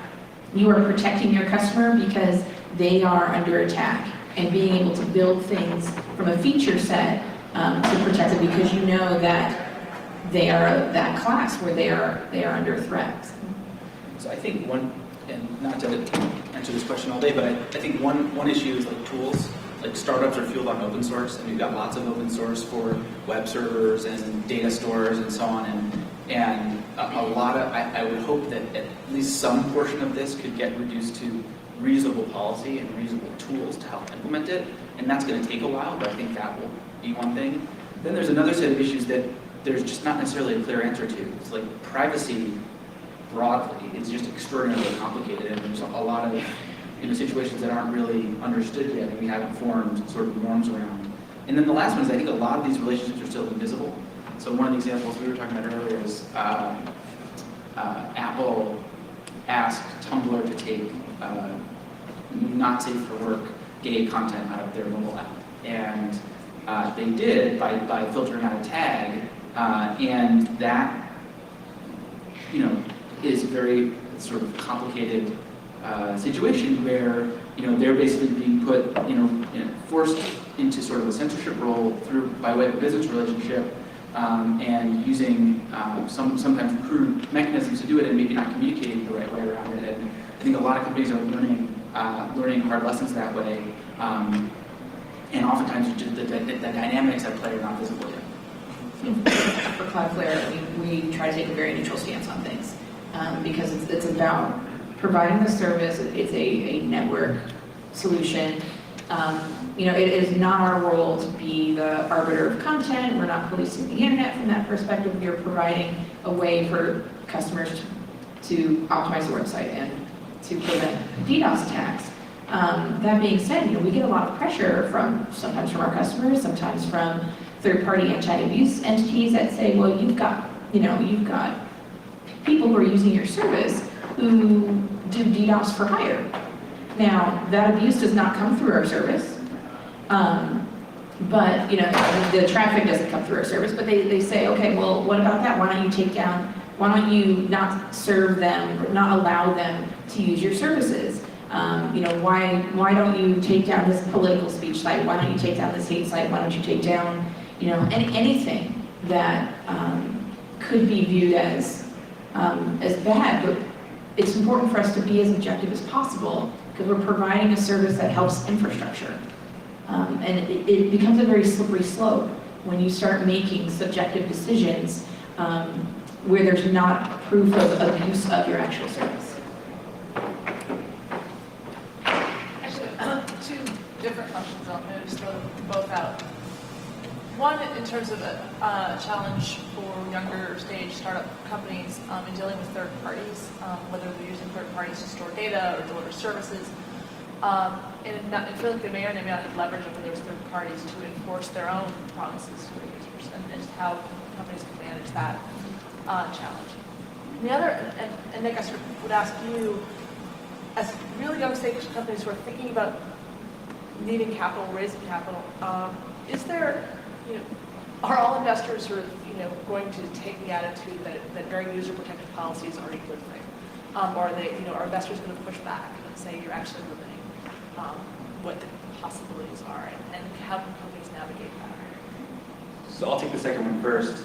you are protecting your customer because they are under attack, and being able to build things from a feature set to protect them because you know that they are that class where they are under threat. So I think and not to answer this question all day, but I think one issue is like tools. Like, startups are fueled on open source, and we've got lots of open source for web servers and data stores and so on. And a lot of, I would hope that at least some portion of this could get reduced to reasonable policy and reasonable tools to help implement it. And that's going to take a while, but I think that will be one thing. Then there's another set of issues that there's just not necessarily a clear answer to. It's like privacy broadly is just extraordinarily complicated, and there's a lot of situations that aren't really understood yet, and we haven't formed sort of norms around. And then the last one is I think a lot of these relationships are still invisible. So one of the examples we were talking about earlier is Apple asked Tumblr to take not safe for work gay content out of their mobile app, and they did by filtering out a tag, and that is a very sort of complicated situation where they're basically being put forced into sort of a censorship role by way of a business relationship and using sometimes crude mechanisms to do it and maybe not communicating the right way around it. And I think a lot of companies are learning hard lessons that way, and oftentimes just the dynamics at play are not visible yet. For Cloudflare, we try to take a very neutral stance on things because it's about providing the service. It's a network solution. It is not our role to be the arbiter of content. We're not policing the internet from that perspective. We are providing a way for customers to optimize the website and to prevent DDoS attacks. That being said, we get a lot of pressure sometimes from our customers, sometimes from third-party anti-abuse entities that say, well, you've got people who are using your service who do DDoS for hire. Now, that abuse does not come through our service, but the traffic doesn't come through our service, but they say, okay, well, what about that? Why don't you not serve them, or not allow them to use your services? Why don't you take down this political speech site? Why don't you take down this hate site? Why don't you take down, anything that could be viewed as bad? But it's important for us to be as objective as possible because we're providing a service that helps infrastructure. And it becomes a very slippery slope when you start making subjective decisions where there's not proof of abuse of your actual service. Actually, two different questions. I'll maybe just throw them both out. One, in terms of a challenge for younger stage startup companies in dealing with third parties, whether they're using third parties to store data or deliver services, and I feel like they may or may not have leverage over those third parties to enforce their own promises to their users, and just how companies can manage that challenge. And the other, and Nick, I sort of would ask you, as really young stage companies who are thinking about needing capital, raising capital, is there, are all investors sort of, going to take the attitude that very user protected policies are a good thing? Or are they, are investors going to push back and say you're actually limiting what the possibilities are, and how can companies navigate that? So I'll take the second one first.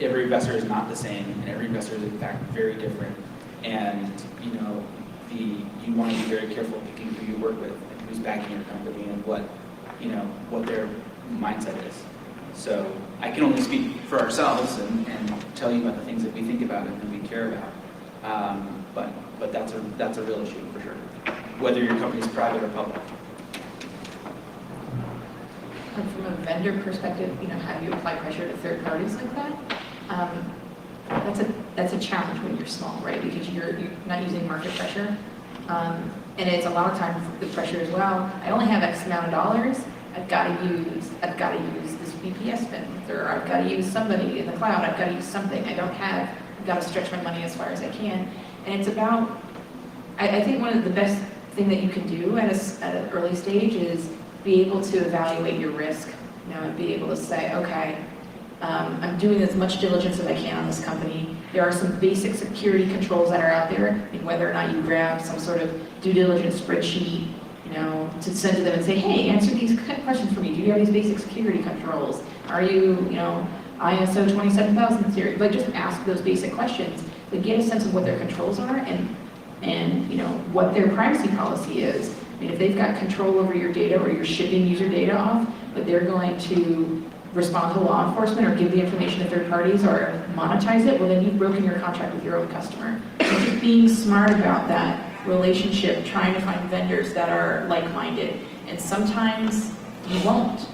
Every investor is not the same, and every investor is in fact very different. And you want to be very careful picking who you work with, and who's backing your company, and what their mindset is. So I can only speak for ourselves and tell you about the things that we think about and that we care about. But that's a real issue for sure, whether your company is private or public. And from a vendor perspective, how do you apply pressure to third parties like that? That's a challenge when you're small, right? Because you're not using market pressure. And it's a lot of times the pressure as well. I only have X amount of dollars. I've got to use this VPS bin, or I've got to use somebody in the cloud. I've got to use something I don't have. I've got to stretch my money as far as I can. And it's about, I think one of the best thing that you can do at an early stage is be able to evaluate your risk, and be able to say, okay, I'm doing as much diligence as I can on this company. There are some basic security controls that are out there, whether or not you grab some sort of due diligence spreadsheet, to send to them and say, hey, answer these questions for me. Do you have these basic security controls? Are you, ISO 27000 series? Like, just ask those basic questions, but get a sense of what their controls are and what their privacy policy is. If they've got control over your data, or you're shipping user data off, but they're going to respond to law enforcement or give the information to third parties or monetize it, well, then you've broken your contract with your own customer. So just being smart about that relationship, trying to find vendors that are like-minded. And sometimes you won't,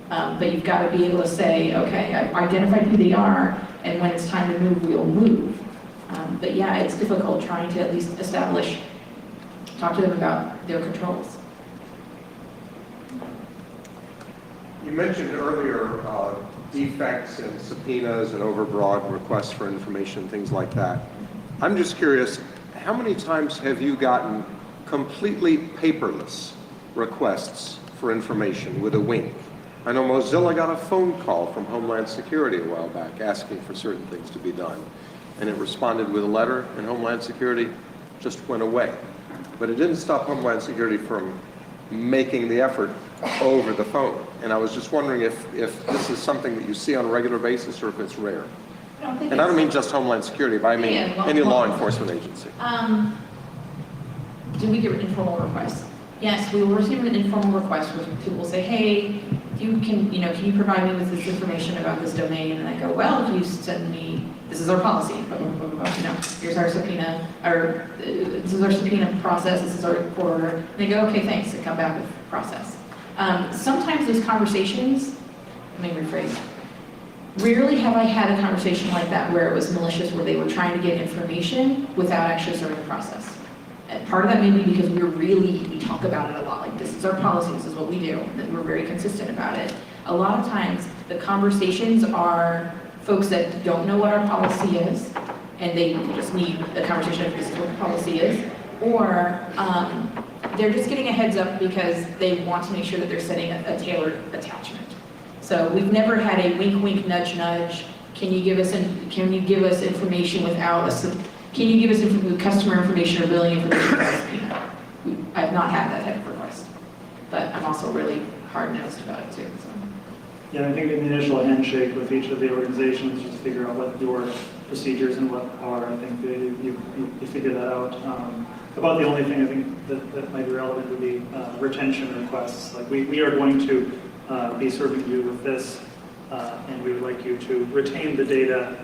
but you've got to be able to say, okay, I've identified who they are, and when it's time to move, we'll move. But yeah, it's difficult trying to at least talk to them about their controls. You mentioned earlier defects and subpoenas and overbroad requests for information, things like that. I'm just curious, how many times have you gotten completely paperless requests for information with a wink? I know Mozilla got a phone call from Homeland Security a while back asking for certain things to be done, and it responded with a letter, and Homeland Security just went away. But it didn't stop Homeland Security from making the effort over the phone. And I was just wondering if this is something that you see on a regular basis or if it's rare. I don't think And I don't mean it's- just Homeland Security, but I mean Yeah, well, any law well- enforcement agency. Do we get informal requests? Yes, we will receive an informal request where people will say, hey, can you provide me with this information about this domain? And I go, well, if you send me, this is our policy, blah, blah, blah, blah, here's our subpoena, or this is our subpoena process, this is our court order. And they go, okay, thanks, and come back with process. Sometimes those conversations, let me rephrase, rarely have I had a conversation like that where it was malicious, where they were trying to get information without actually starting the process. And part of that may be because we talk about it a lot, like this is our policy, this is what we do, and we're very consistent about it. A lot of times, the conversations are folks that don't know what our policy is, and they just need a conversation of this is what the policy is, or they're just getting a heads up because they want to make sure that they're setting a tailored attachment. So we've never had a wink, wink, nudge, nudge. Can you give us information without can you give us customer information or billing information without a subpoena? I've not had that type of request, but I'm also really hard-nosed about it too. So. Yeah, I think in the initial handshake with each of the organizations, just figure out what your procedures and what are. I think you figure that out. About the only thing I think that might be relevant would be retention requests. Like we are going to be serving you with this, and we would like you to retain the data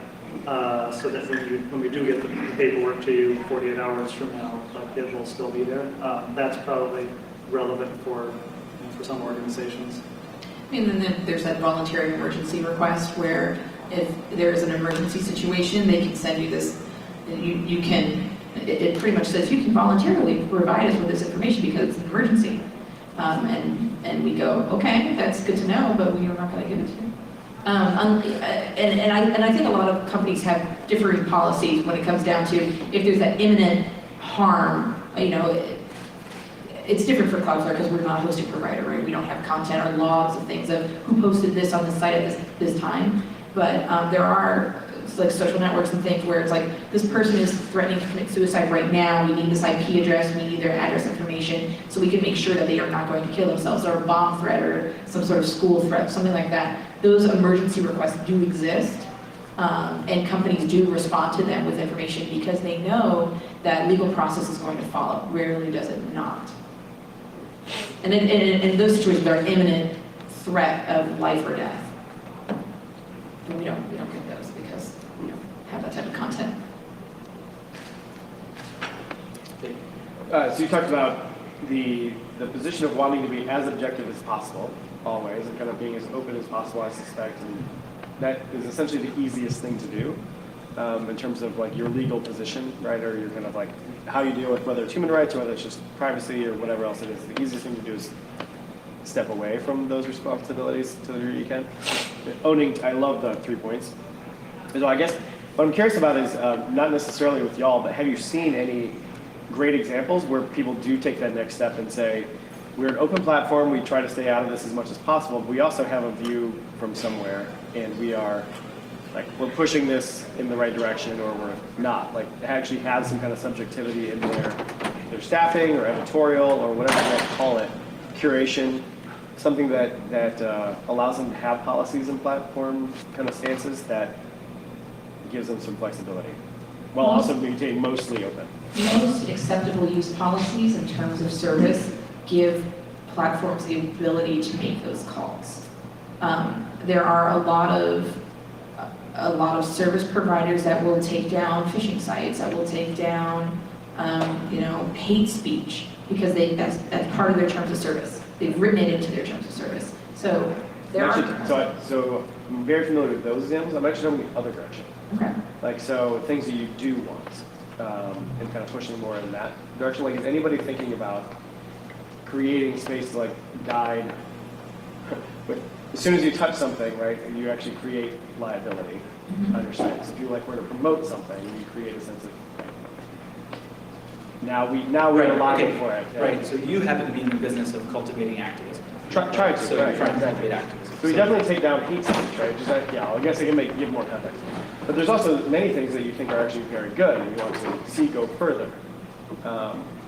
so that when we do get the paperwork to you 48 hours from now, it will still be there. That's probably relevant for some organizations. And then there's that voluntary emergency request where if there is an emergency situation, they can send you this, you can, it pretty much says you can voluntarily provide us with this information because it's an emergency. And we go, okay, that's good to know, but we are not going to give it to you. And I think a lot of companies have differing policies when it comes down to if there's that imminent harm, it's different for Cloudflare because we're not a hosting provider, right? We don't have content or logs of things of who posted this on the site at this time. But there are like social networks and things where it's like, this person is threatening to commit suicide right now. We need this IP address, we need their address information so we can make sure that they are not going to kill themselves, or a bomb threat or some sort of school threat, something like that. Those emergency requests do exist. And companies do respond to them with information because they know that legal process is going to follow. Rarely does it not. And in those situations, there are imminent threat of life or death. And we don't get those because we don't have that type of content. So you talked about the position of wanting to be as objective as possible, always, and kind of being as open as possible, I suspect, and that is essentially the easiest thing to do in terms of like your legal position, right, or your kind of like how you deal with whether it's human rights or whether it's just privacy or whatever else it is. The easiest thing to do is step away from those responsibilities to the degree you can. I love the 3 points. So I guess what I'm curious about is not necessarily with y'all, but have you seen any great examples where people do take that next step and say, we're an open platform, we try to stay out of this as much as possible, but we also have a view from somewhere, and we're pushing this in the right direction, or we're not. Like, it actually has some kind of subjectivity in their staffing or editorial or whatever you want to call it, curation, something that allows them to have policies and platform kind of stances that gives them some flexibility, while also maintaining mostly open. Most acceptable use policies in terms of service give platforms the ability to make those calls. There are a lot of service providers that will take down phishing sites, that will take down hate speech, because that's part of their terms of service. They've written it into their terms of service. So there are. So I'm very familiar with those examples. I'm actually going the other direction. Okay. Like, so things that you do want, and kind of pushing more in that direction. Like, is anybody thinking about creating space to like guide? But as soon as you touch something, right, and you actually create liability on your site. So if you were to promote something, you create a sense of now we're liable for it. Yeah. Right. So you happen to be in the business of cultivating activism. Try to. So right, you're trying to exactly. cultivate activism. So we definitely take down hate speech, right? Just I guess I can give more context. But there's also many things that you think are actually very good and you want to see go further.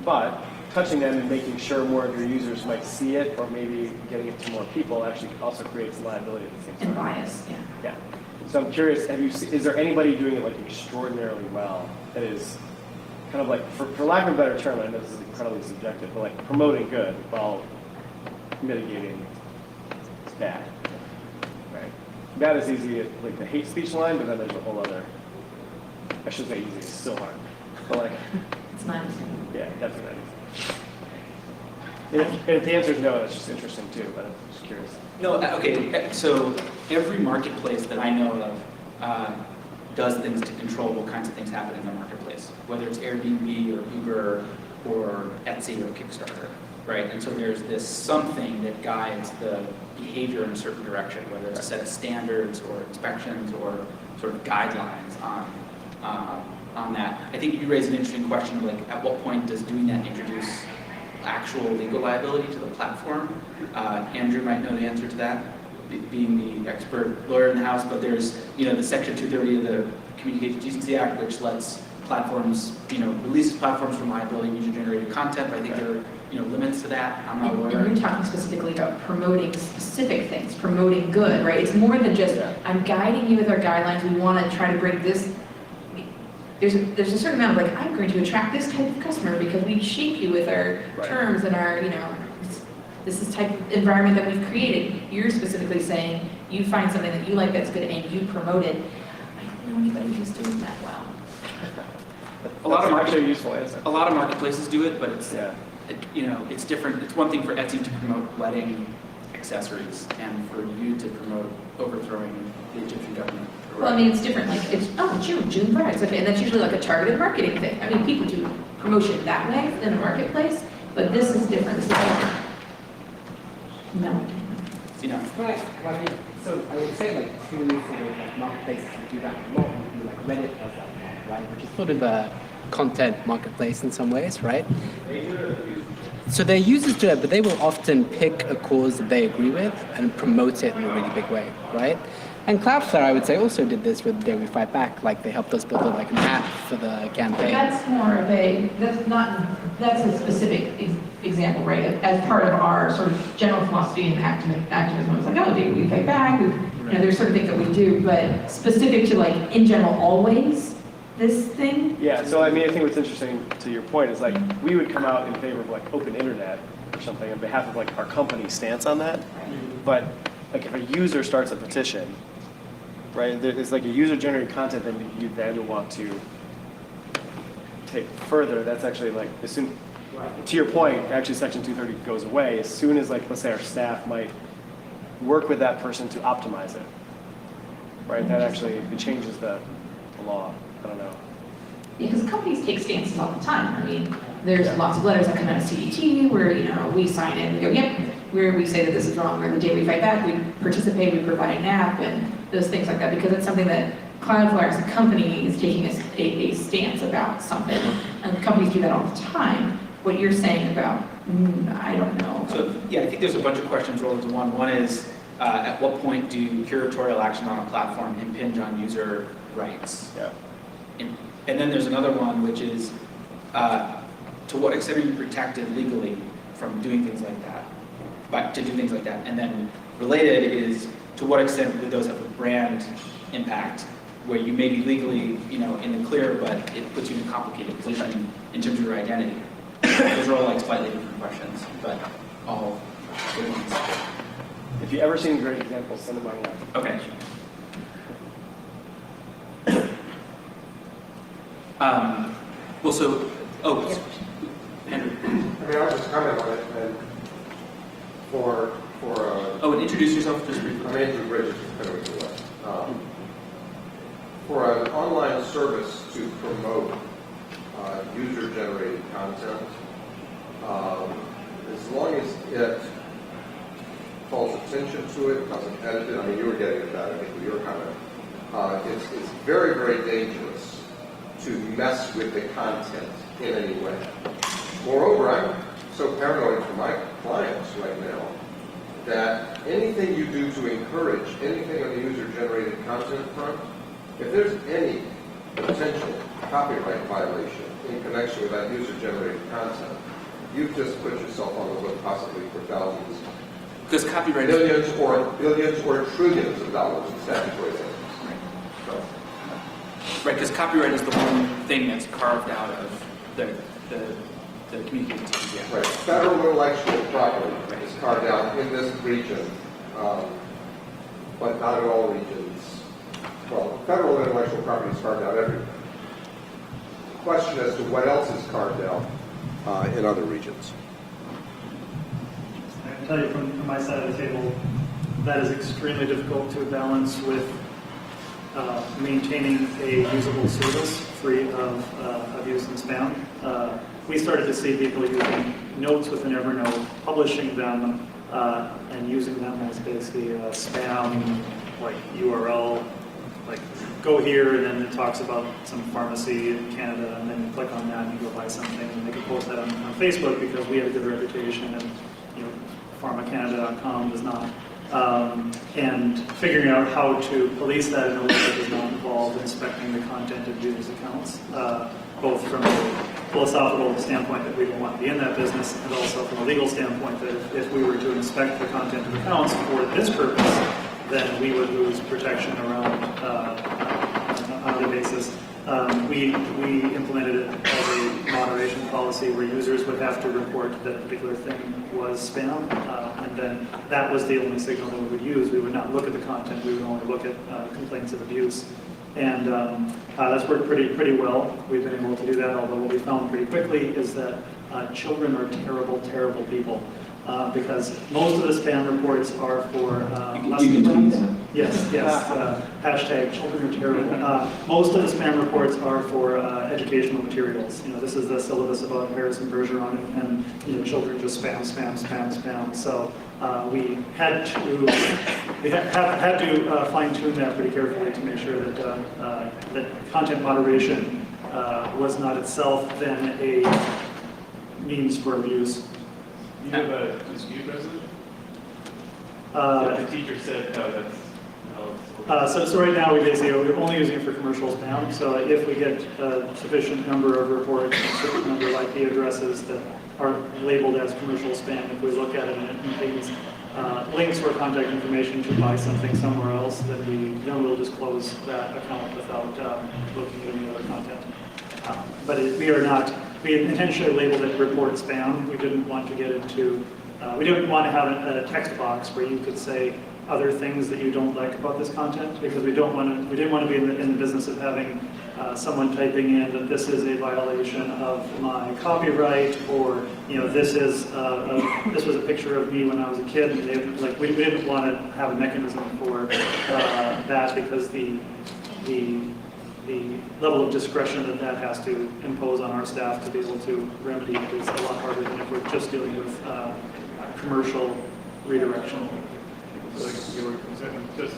But touching them and making sure more of your users might see it, or maybe getting it to more people actually also creates liability at the same time. And bias, yeah. Yeah. So I'm curious, is there anybody doing it like extraordinarily well that is kind of like, for lack of a better term, I know this is incredibly subjective, but like promoting good while mitigating bad, right? Bad is easy, like the hate speech line, but then there's a whole other, I should say easy, it's still hard. But like, It's not easy. yeah, definitely not easy. And if the answer is no, that's just interesting too, but I'm just curious. No, okay, so every marketplace that I know of does things to control what kinds of things happen in their marketplace, whether it's Airbnb or Uber or Etsy or Kickstarter, right? And so there's this something that guides the behavior in a certain direction, whether it's a set of standards or inspections or sort of guidelines on that. I think you raised an interesting question, like at what point does doing that introduce actual legal liability to the platform? Andrew might know the answer to that, being the expert lawyer in the house, but there's, the Section 230 of the Communications Decency Act, which lets platforms, releases platforms from liability of user-generated content, but I think there are, limits to that. I'm not aware. And you're talking specifically about promoting specific things, promoting good, right? It's more than just, I'm guiding you with our guidelines, we want to try to bring this. There's a certain amount of like, I'm going to attract this type of customer because we shape you with our terms and our, this is type of environment that we've created. You're specifically saying you find something that you like that's good and you promote it. I don't know anybody who's doing that well. Actually a useful answer. A lot of marketplaces do it, but it's it's different. It's one thing for Etsy to promote wedding accessories and for you to promote overthrowing the Egyptian government. Well, I mean, it's different. Like, it's June brides, okay, and that's usually like a targeted marketing thing. I mean, people do promotion that way in a marketplace, but this is different. This is like, no. So I would say like two sort of like marketplaces that do that a lot would be like Reddit does that, right? Which is sort of a content marketplace in some ways, right? So their users do it, but they will often pick a cause that they agree with and promote it in a really big way, right? And Cloudflare, I would say, also did this with Dare We Fight Back. Like they helped us build like an app for the campaign. That's more of that's a specific example, right? As part of our sort of general philosophy and activism, it's like, oh, Dare We Fight Back. There's certain things that we do, but specific to like in general, always this thing. Yeah. So I mean, I think what's interesting to your point is like we would come out in favor of like open internet or something on behalf of like our company stance on that, but like if a user starts a petition. Right, it's like a user-generated content that you then want to take further. That's actually like, as soon, to your point, actually Section 230 goes away as soon as like, let's say our staff might work with that person to optimize it. Right, that actually, it changes the law. I don't know. Yeah, because companies take stances all the time. I mean, there's lots of letters that come out of CDT where, we sign in and go, yep, where we say that this is wrong, or the day we fight back, we participate, we provide an app, and those things like that, because it's something that Cloudflare as a company is taking a stance about something, and companies do that all the time. What you're saying about, I don't know. So, I think there's a bunch of questions rolled into one. One is, at what point do curatorial actions on a platform impinge on user rights? Yeah. And then there's another one, which is, to what extent are you protected legally from doing things like that? But to do things like that. And then related is, to what extent would those have a brand impact where you may be legally, in the clear, but it puts you in a complicated position in terms of your identity? Those are all like slightly different questions, but all good ones. If you ever seen great examples, send them my way. Okay. Andrew. I mean, I'll just comment on it, and And introduce yourself just briefly. I'm Andrew Bridges from Pennington. For an online service to promote user-generated content, as long as it calls attention to it, doesn't edit it, I mean, you were getting at that, I think, with your comment, it's very, very dangerous to mess with the content in any way. Moreover, I'm so paranoid for my clients right now that anything you do to encourage anything on the user-generated content front, if there's any potential copyright violation in connection with that user-generated content, you've just put yourself on the hook possibly for thousands, Because copyright billions or trillions of dollars in statutory damages. So, right, because copyright is the one thing that's carved out of the communication. Yeah. right. Federal intellectual property is carved out in this region, but not in all regions. Well, federal intellectual property is carved out everywhere. The question as to what else is carved out in other regions. I can tell you from my side of the table, that is extremely difficult to balance with maintaining a usable service free of abuse and spam. We started to see people using notes within Evernote, publishing them, and using them as basically a spam like URL, like go here, and then it talks about some pharmacy in Canada, and then you click on that and you go buy something, and they can post that on Facebook because we have a good reputation, and pharmacanada.com does not. And figuring out how to police that in a way that does not involve inspecting the content of users' accounts, both from a philosophical standpoint that we don't want to be in that business, and also from a legal standpoint that if we were to inspect the content of accounts for this purpose, then we would lose protection around on other basis. We implemented it as a moderation policy where users would have to report that a particular thing was spam, and then that was the only signal that we would use. We would not look at the content, we would only look at complaints of abuse. And that's worked pretty well. We've been able to do that, although what we found pretty quickly is that children are terrible, terrible people. Because most of the spam reports are for lesson plans. Yes. Hashtag children are terrible. Most of the spam reports are for educational materials. This is the syllabus about Harrison Bergeron, and children just spam. So we had to fine tune that pretty carefully to make sure that that content moderation was not itself then a means for abuse. You have a dispute resolution? The teacher said, no, that's... So right now, we're only using it for commercial spam. So if we get a sufficient number of reports, a certain number of IP addresses that are labeled as commercial spam, if we look at it and it contains links or contact information to buy something somewhere else, then we'll just close that account without looking at any other content. But we intentionally labeled it report spam. We didn't want to get into, we didn't want to have a text box where you could say other things that you don't like about this content, because we didn't want to be in the business of having someone typing in that this is a violation of my copyright, or this was a picture of me when I was a kid. And we didn't want to have a mechanism for that, because the level of discretion that has to impose on our staff to be able to remedy it is a lot harder than if we're just dealing with commercial redirection. Like you were concerned, just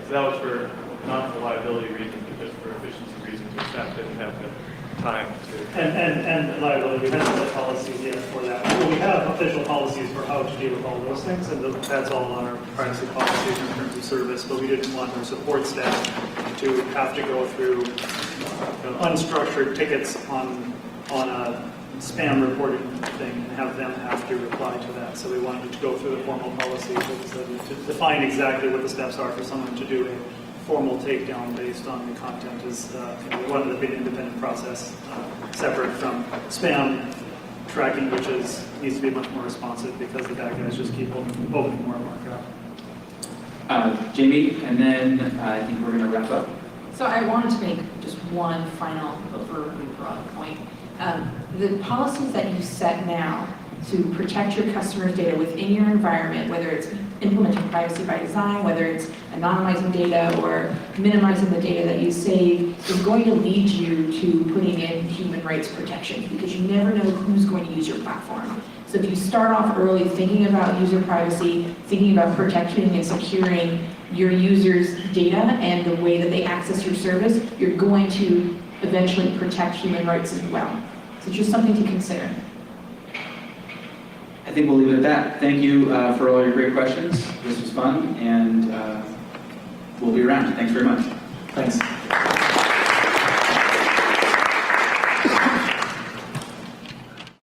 that was for not for liability reasons, but just for efficiency reasons. Your staff didn't have the time to. And liability, we haven't set policies yet for that. Well, we have official policies for how to deal with all those things, and that's all on our privacy policies in terms of service. But we didn't want our support staff to have to go through unstructured tickets on a spam reporting thing and have them have to reply to that. So we wanted to go through the formal policy to define exactly what the steps are for someone to do a formal takedown based on the content. We wanted it to be an independent process, separate from spam tracking, which needs to be much more responsive because the bad guys just keep opening more markup. Jamie, and then I think we're going to wrap up. So I wanted to make just one final broad point. The policies that you set now to protect your customers' data within your environment, whether it's implementing privacy by design, whether it's anonymizing data or minimizing the data that you save, is going to lead you to putting in human rights protection, because you never know who's going to use your platform. So if you start off early thinking about user privacy, thinking about protecting and securing your users' data and the way that they access your service, you're going to eventually protect human rights as well. So just something to consider. I think we'll leave it at that. Thank you for all your great questions. This was fun, and we'll be around. Thanks very much. Thanks.